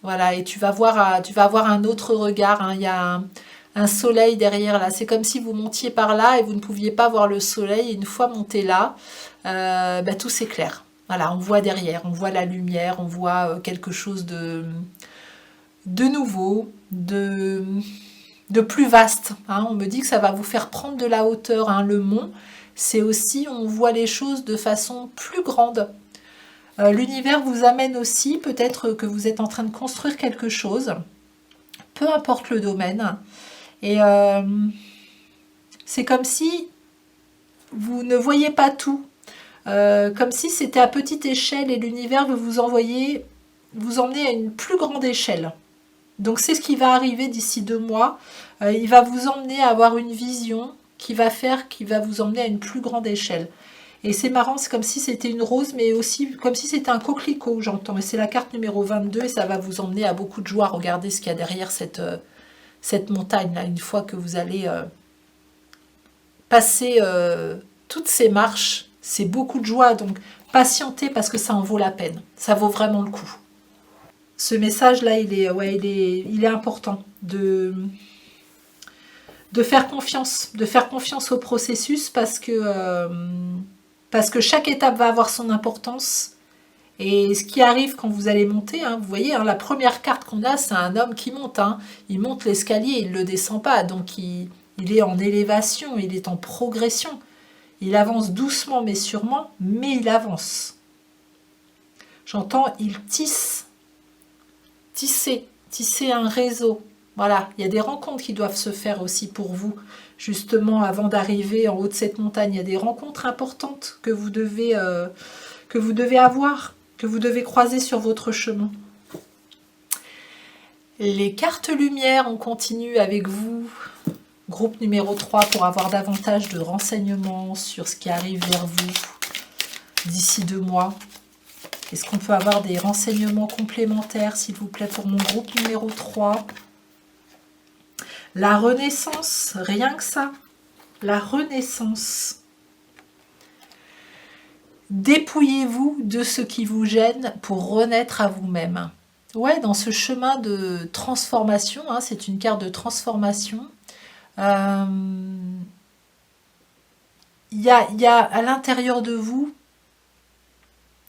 Voilà, et tu vas avoir un autre regard. Hein, il y a un soleil derrière là. C'est comme si vous montiez par là et vous ne pouviez pas voir le soleil. Et une fois monté là, tout s'éclaire. Voilà, on voit derrière, on voit la lumière, on voit quelque chose de nouveau, de plus vaste. Hein. On me dit que ça va vous faire prendre de la hauteur. Hein. Le mont, c'est aussi, on voit les choses de façon plus grande. L'univers vous amène aussi, peut-être que vous êtes en train de construire quelque chose, peu importe le domaine. Et c'est comme si vous ne voyez pas tout. Comme si c'était à petite échelle et l'univers veut vous emmener à une plus grande échelle. Donc c'est ce qui va arriver d'ici 2 mois. Il va vous emmener à avoir une vision qui va vous emmener à une plus grande échelle. Et c'est marrant, c'est comme si c'était une rose, mais aussi comme si c'était un coquelicot, j'entends. Et c'est la carte numéro 22 et ça va vous emmener à beaucoup de joie. Regardez ce qu'il y a derrière cette montagne-là, une fois que vous allez passer toutes ces marches. C'est beaucoup de joie, donc patientez parce que ça en vaut la peine. Ça vaut vraiment le coup. Ce message-là, il est important de faire confiance au processus parce que chaque étape va avoir son importance. Et ce qui arrive quand vous allez monter, hein, vous voyez, hein, la première carte qu'on a, c'est un homme qui monte. Hein. Il monte l'escalier, il ne le descend pas. Donc il est en élévation, il est en progression. Il avance doucement mais sûrement, mais il avance. J'entends, il tisser un réseau. Voilà, il y a des rencontres qui doivent se faire aussi pour vous, justement, avant d'arriver en haut de cette montagne. Il y a des rencontres importantes que vous devez avoir, que vous devez croiser sur votre chemin. Les cartes lumière, on continue avec vous. Groupe numéro 3 pour avoir davantage de renseignements sur ce qui arrive vers vous d'ici 2 mois. Est-ce qu'on peut avoir des renseignements complémentaires, s'il vous plaît, pour mon groupe numéro 3 ? La renaissance, rien que ça. La renaissance. Dépouillez-vous de ce qui vous gêne pour renaître à vous-même. Ouais, dans ce chemin de transformation, hein, c'est une carte de transformation. Il y a à l'intérieur de vous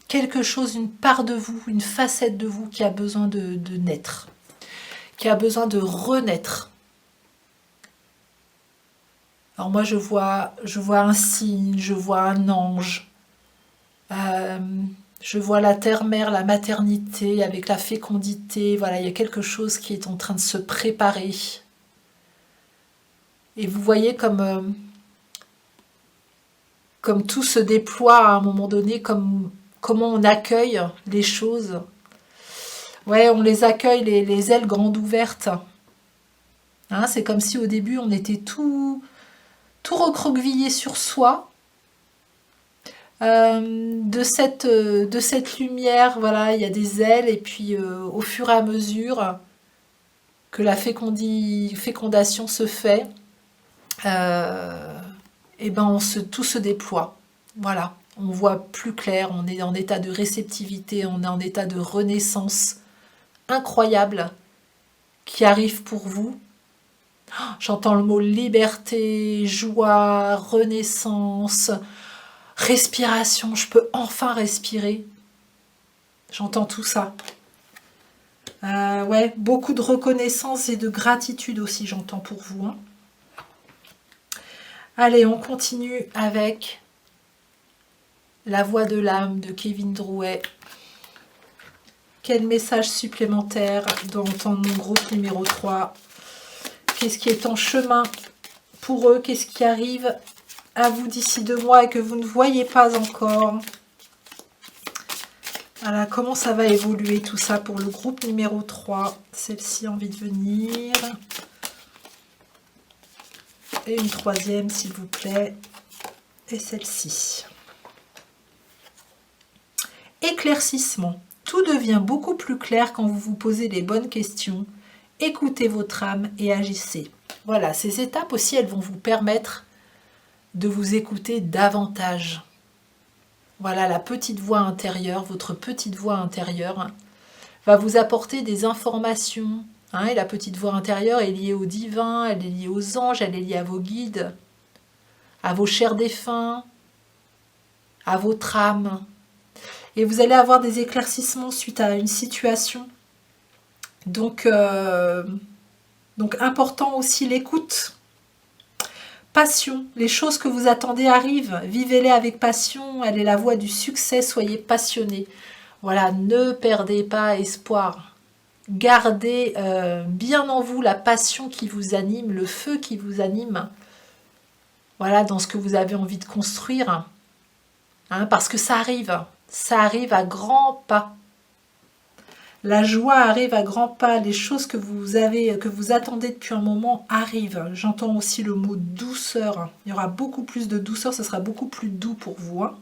quelque chose, une part de vous, une facette de vous qui a besoin de naître, qui a besoin de renaître. Alors moi je vois un cygne, je vois un ange, je vois la terre-mère, la maternité avec la fécondité. Voilà, il y a quelque chose qui est en train de se préparer. Et vous voyez comme tout se déploie à un moment donné, comment on accueille les choses. Ouais, on les accueille les ailes grandes ouvertes. Hein, c'est comme si au début on était tout recroquevillé sur soi. De cette lumière, voilà, il y a des ailes, et puis au fur et à mesure que la fécondation se fait, et ben tout se déploie. Voilà, on voit plus clair, on est en état de réceptivité, on est en état de renaissance incroyable qui arrive pour vous. J'entends le mot liberté, joie, renaissance, respiration, je peux enfin respirer. J'entends tout ça. Ouais, beaucoup de reconnaissance et de gratitude aussi, j'entends pour vous. Hein. Allez, on continue avec La Voix de l'âme de Kevin Drouet. Quel message supplémentaire dans mon groupe numéro 3? Qu'est-ce qui est en chemin pour eux? Qu'est-ce qui arrive à vous d'ici 2 mois et que vous ne voyez pas encore? Voilà, comment ça va évoluer tout ça pour le groupe numéro 3? Celle-ci a envie de venir. Et une troisième, s'il vous plaît. Et celle-ci. Éclaircissement. Tout devient beaucoup plus clair quand vous vous posez les bonnes questions. Écoutez votre âme et agissez. Voilà, ces étapes aussi, elles vont vous permettre de vous écouter davantage. Voilà, la petite voix intérieure, votre petite voix intérieure va vous apporter des informations. Hein, et la petite voix intérieure est liée au divin, elle est liée aux anges, elle est liée à vos guides, à vos chers défunts, à votre âme. Et vous allez avoir des éclaircissements suite à une situation. Donc important aussi l'écoute. Passion, les choses que vous attendez arrivent, vivez-les avec passion, elle est la voie du succès, soyez passionnés. Voilà, ne perdez pas espoir. Gardez bien en vous la passion qui vous anime, le feu qui vous anime. Voilà, dans ce que vous avez envie de construire. Hein, parce que ça arrive à grands pas. La joie arrive à grands pas, les choses que vous attendez depuis un moment arrivent. J'entends aussi le mot douceur. Il y aura beaucoup plus de douceur, ce sera beaucoup plus doux pour vous. Hein.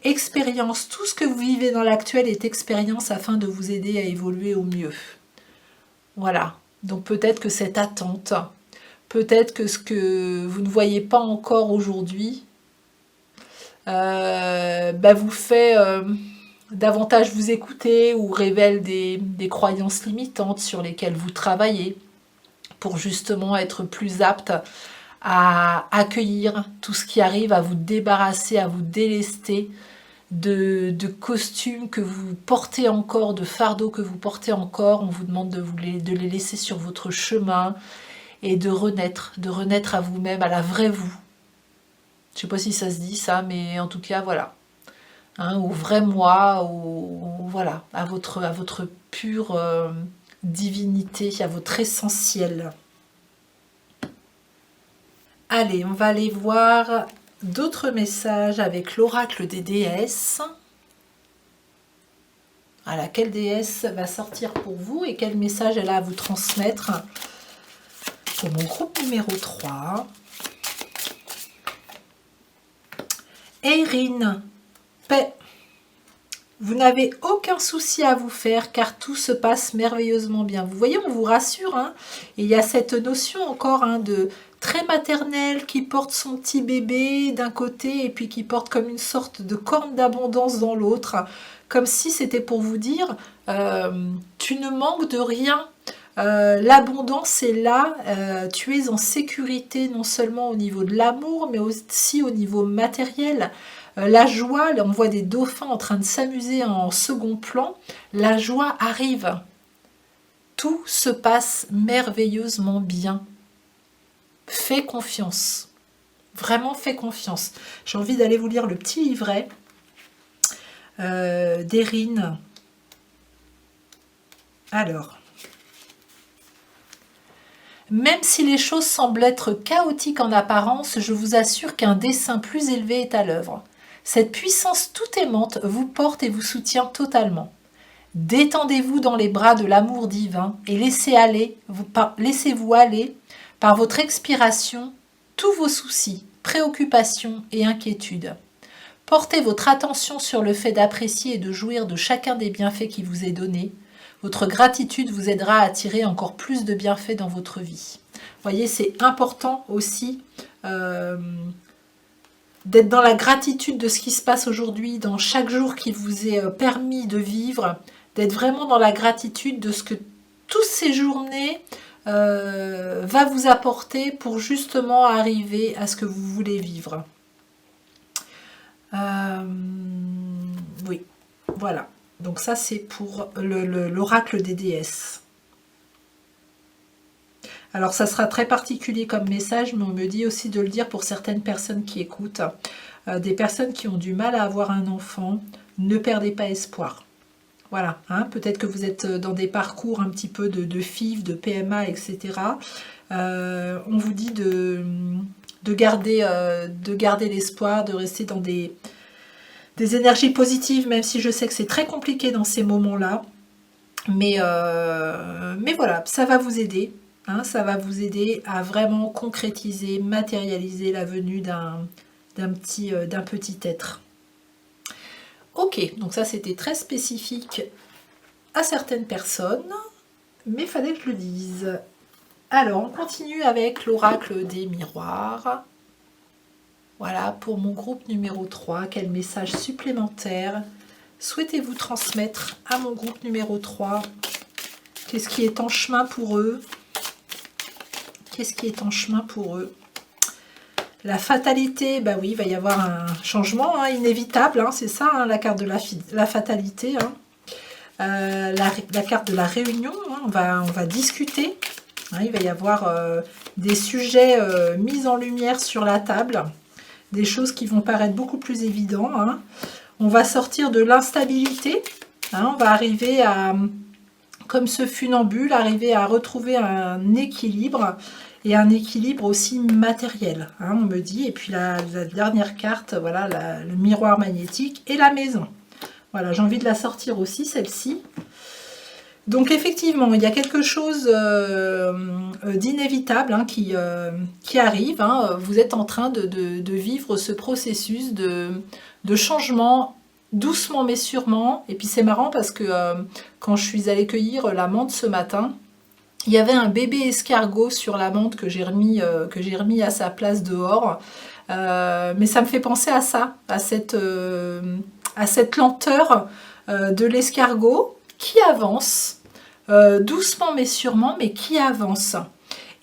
Expérience, tout ce que vous vivez dans l'actuel est expérience afin de vous aider à évoluer au mieux. Voilà, donc peut-être que cette attente, peut-être que ce que vous ne voyez pas encore aujourd'hui, vous fait davantage vous écouter ou révèle des croyances limitantes sur lesquelles vous travaillez pour justement être plus apte à accueillir tout ce qui arrive, à vous débarrasser, à vous délester de costumes que vous portez encore, de fardeaux que vous portez encore. On vous demande de les laisser sur votre chemin et de renaître à vous-même, à la vraie vous. Je ne sais pas si ça se dit ça, mais en tout cas, voilà. Hein, au vrai moi, voilà, à votre pure divinité, à votre essentiel. Allez, on va aller voir d'autres messages avec l'oracle des déesses. Voilà, quelle déesse va sortir pour vous et quel message elle a à vous transmettre pour mon groupe numéro 3. Erin, paix. Vous n'avez aucun souci à vous faire car tout se passe merveilleusement bien. Vous voyez, on vous rassure. Hein, et il y a cette notion encore de très maternelle qui porte son petit bébé d'un côté et puis qui porte comme une sorte de corne d'abondance dans l'autre. Comme si c'était pour vous dire, tu ne manques de rien. L'abondance est là, tu es en sécurité non seulement au niveau de l'amour mais aussi au niveau matériel. La joie, là on voit des dauphins en train de s'amuser en second plan, la joie arrive. Tout se passe merveilleusement bien. Fais confiance. Vraiment fais confiance. J'ai envie d'aller vous lire le petit livret d'Erin. Alors, même si les choses semblent être chaotiques en apparence, je vous assure qu'un dessein plus élevé est à l'œuvre. Cette puissance tout aimante vous porte et vous soutient totalement. Détendez-vous dans les bras de l'amour divin et laissez-vous aller par votre expiration tous vos soucis, préoccupations et inquiétudes. Portez votre attention sur le fait d'apprécier et de jouir de chacun des bienfaits qui vous est donné. Votre gratitude vous aidera à attirer encore plus de bienfaits dans votre vie. Vous voyez, c'est important aussi d'être dans la gratitude de ce qui se passe aujourd'hui, dans chaque jour qui vous est permis de vivre, d'être vraiment dans la gratitude de ce que toutes ces journées va vous apporter pour justement arriver à ce que vous voulez vivre. Oui, voilà. Donc ça, c'est pour l'oracle des déesses. Alors, ça sera très particulier comme message, mais on me dit aussi de le dire pour certaines personnes qui écoutent. Des personnes qui ont du mal à avoir un enfant, ne perdez pas espoir. Voilà, hein, peut-être que vous êtes dans des parcours un petit peu de FIV, de PMA, etc. On vous dit de garder l'espoir, de rester dans des énergies positives, même si je sais que c'est très compliqué dans ces moments-là. Mais voilà, ça va vous aider. Hein, ça va vous aider à vraiment concrétiser, matérialiser la venue d'un petit être. Ok, donc ça c'était très spécifique à certaines personnes, mais il fallait que je le dise. Alors, on continue avec l'oracle des miroirs. Voilà, pour mon groupe numéro 3, quel message supplémentaire souhaitez-vous transmettre à mon groupe numéro 3? Qu'est-ce qui est en chemin pour eux? Qu'est-ce qui est en chemin pour eux? La fatalité, bah oui, il va y avoir un changement inévitable, c'est ça, la carte de la fatalité. La carte de la réunion, on va discuter. Il va y avoir des sujets mis en lumière sur la table, des choses qui vont paraître beaucoup plus évidentes. On va sortir de l'instabilité, on va arriver à, comme ce funambule, arriver à retrouver un équilibre, et un équilibre aussi matériel, on me dit. Et puis la dernière carte, voilà, le miroir magnétique et la maison. Voilà, j'ai envie de la sortir aussi, celle-ci. Donc effectivement, il y a quelque chose d'inévitable qui arrive. Vous êtes en train de vivre ce processus de changement, doucement mais sûrement. Et puis c'est marrant parce que quand je suis allée cueillir la menthe ce matin, il y avait un bébé escargot sur la menthe que j'ai remis à sa place dehors. Mais ça me fait penser à ça, à cette lenteur de l'escargot qui avance, doucement mais sûrement, mais qui avance.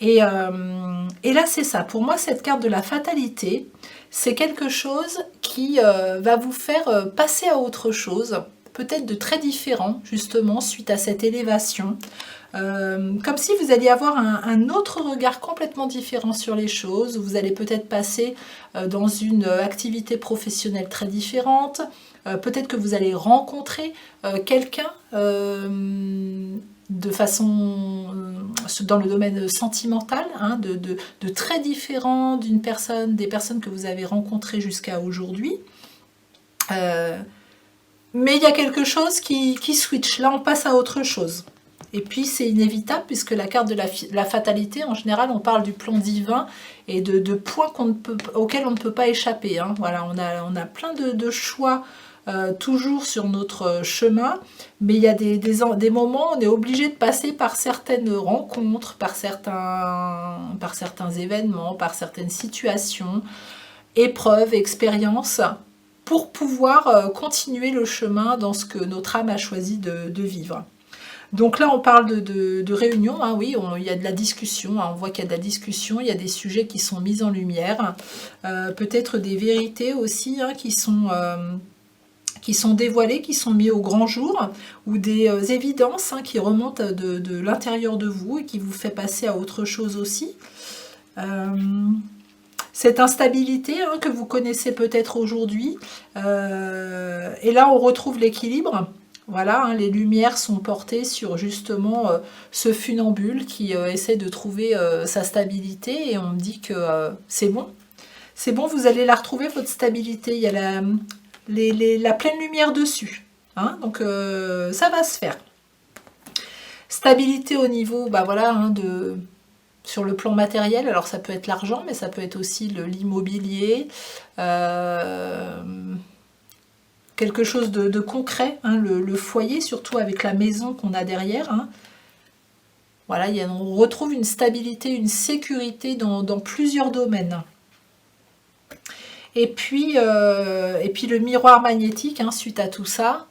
Et là, c'est ça. Pour moi, cette carte de la fatalité, c'est quelque chose qui va vous faire passer à autre chose, peut-être de très différent, justement, suite à cette élévation. Comme si vous alliez avoir un autre regard complètement différent sur les choses. Vous allez peut-être passer dans une activité professionnelle très différente. Peut-être que vous allez rencontrer quelqu'un de façon dans le domaine sentimental, de très différent des personnes que vous avez rencontrées jusqu'à aujourd'hui. Mais il y a quelque chose qui switch. Là, on passe à autre chose. Et puis c'est inévitable puisque la carte de la fatalité, en général, on parle du plan divin et de points auxquels on ne peut pas échapper. Voilà, on a plein de choix toujours sur notre chemin, mais il y a des moments où on est obligé de passer par certaines rencontres, par certains événements, par certaines situations, épreuves, expériences, pour pouvoir continuer le chemin dans ce que notre âme a choisi de vivre. Donc là, on parle de réunion, hein, oui, il y a de la discussion, hein, on voit qu'il y a de la discussion, il y a des sujets qui sont mis en lumière, peut-être des vérités aussi, hein, qui sont dévoilées, qui sont mis au grand jour, ou des évidences, hein, qui remontent de l'intérieur de vous et qui vous fait passer à autre chose aussi. Cette instabilité, hein, que vous connaissez peut-être aujourd'hui, et là on retrouve l'équilibre. Voilà, hein, les lumières sont portées sur justement ce funambule qui essaie de trouver sa stabilité, et on me dit que c'est bon. C'est bon, vous allez la retrouver, votre stabilité. Il y a la pleine lumière dessus. Hein, donc ça va se faire. Stabilité au niveau, bah voilà, hein, sur le plan matériel. Alors ça peut être l'argent, mais ça peut être aussi l'immobilier. Quelque chose de concret, hein, le foyer, surtout avec la maison qu'on a derrière. Hein. Voilà, on retrouve une stabilité, une sécurité dans plusieurs domaines. Et puis le miroir magnétique, hein, suite à tout ça,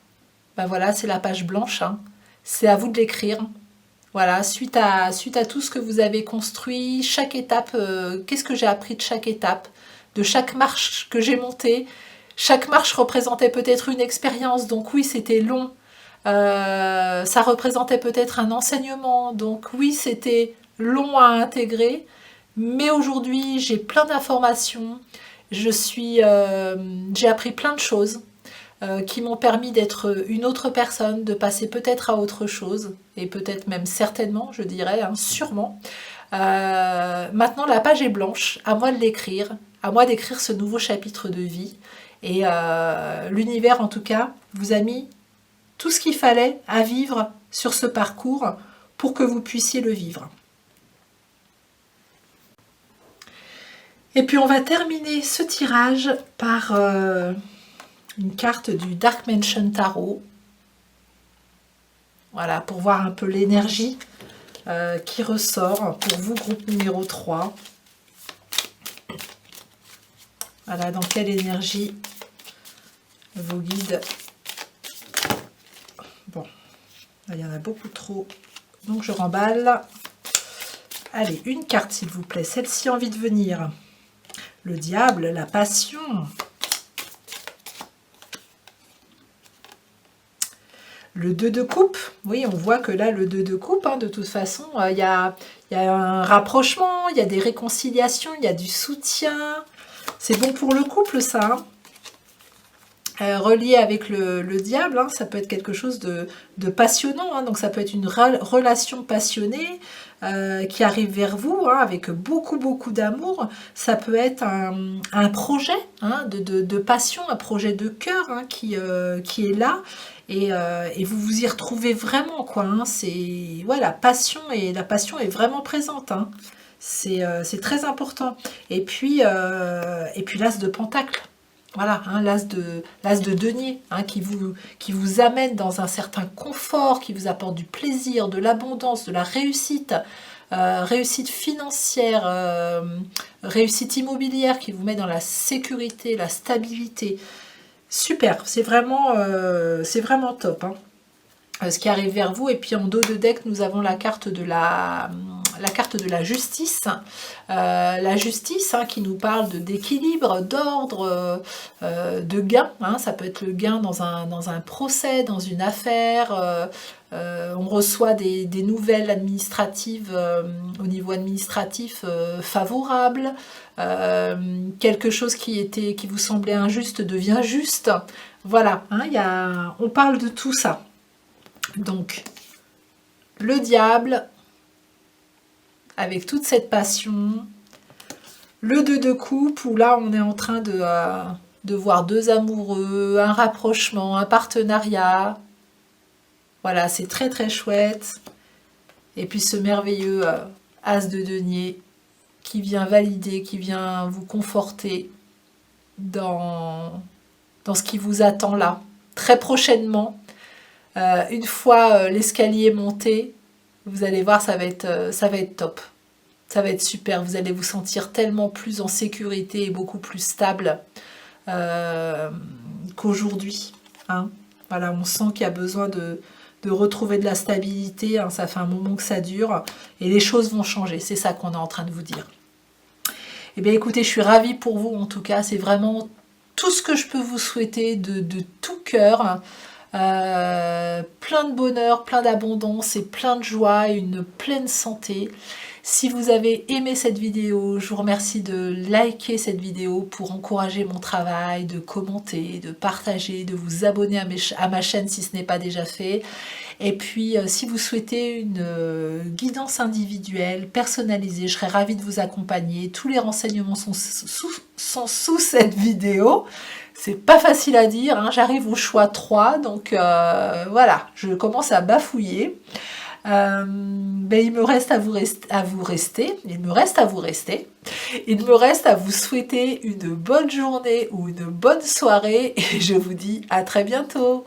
ben voilà, c'est la page blanche. Hein. C'est à vous de l'écrire. Voilà, suite à tout ce que vous avez construit, chaque étape, qu'est-ce que j'ai appris de chaque étape, de chaque marche que j'ai montée. Chaque marche représentait peut-être une expérience, donc oui, c'était long. Ça représentait peut-être un enseignement, donc oui, c'était long à intégrer. Mais aujourd'hui, j'ai plein d'informations. J'ai appris plein de choses qui m'ont permis d'être une autre personne, de passer peut-être à autre chose, et peut-être même certainement, je dirais, hein, sûrement. Maintenant, la page est blanche, à moi de l'écrire, à moi d'écrire ce nouveau chapitre de vie. Et l'univers, en tout cas, vous a mis tout ce qu'il fallait à vivre sur ce parcours pour que vous puissiez le vivre. Et puis on va terminer ce tirage par une carte du Dark Mansion Tarot. Voilà, pour voir un peu l'énergie qui ressort pour vous, groupe numéro 3. Voilà, dans quelle énergie vos guides. Bon, là, il y en a beaucoup trop, donc je remballe. Allez, une carte s'il vous plaît, celle-ci a envie de venir. Le diable, la passion. Le 2 de coupe, oui, on voit que là, le 2 de coupe, hein, de toute façon, il y a un rapprochement, il y a des réconciliations, il y a du soutien. C'est bon pour le couple, ça. Hein. Relié avec le diable, hein, ça peut être quelque chose de passionnant. Hein, donc ça peut être une relation passionnée qui arrive vers vous, hein, avec beaucoup, beaucoup d'amour. Ça peut être un projet, hein, de passion, un projet de cœur, hein, qui est là. Et vous vous y retrouvez vraiment, quoi. Hein, ouais, la passion est vraiment présente. Hein. C'est très important. Et puis l'as de pentacle. Voilà, hein, l'as de denier, hein, qui vous amène dans un certain confort, qui vous apporte du plaisir, de l'abondance, de la réussite, réussite financière, réussite immobilière, qui vous met dans la sécurité, la stabilité. Super, c'est vraiment top. Hein. Ce qui arrive vers vous, et puis en dos de deck nous avons la carte de la justice, la justice, hein, qui nous parle d'équilibre, d'ordre, de gain, hein. Ça peut être le gain dans un procès, dans une affaire, on reçoit des nouvelles administratives au niveau administratif favorables, quelque chose qui vous semblait injuste devient juste, voilà, hein, on parle de tout ça. Donc, le diable, avec toute cette passion, le 2 de coupe, où là on est en train de voir deux amoureux, un rapprochement, un partenariat. Voilà, c'est très très chouette. Et puis ce merveilleux as de denier qui vient valider, qui vient vous conforter dans dans ce qui vous attend là. Très prochainement, une fois l'escalier monté, vous allez voir, ça va être top. Ça va être super, vous allez vous sentir tellement plus en sécurité et beaucoup plus stable qu'aujourd'hui. Hein. Voilà, on sent qu'il y a besoin de retrouver de la stabilité, hein, ça fait un moment que ça dure, et les choses vont changer, c'est ça qu'on est en train de vous dire. Eh bien écoutez, je suis ravie pour vous en tout cas, c'est vraiment tout ce que je peux vous souhaiter de tout cœur. Plein de bonheur, plein d'abondance et plein de joie et une pleine santé. Si vous avez aimé cette vidéo, je vous remercie de liker cette vidéo pour encourager mon travail, de commenter, de partager, de vous abonner à ma chaîne si ce n'est pas déjà fait. Et puis, si vous souhaitez une guidance individuelle, personnalisée, je serais ravie de vous accompagner. Tous les renseignements sont sous cette vidéo. C'est pas facile à dire, hein. J'arrive au choix 3, donc voilà, je commence à bafouiller. Ben, il me reste à vous rester. Il me reste à vous souhaiter une bonne journée ou une bonne soirée et je vous dis à très bientôt.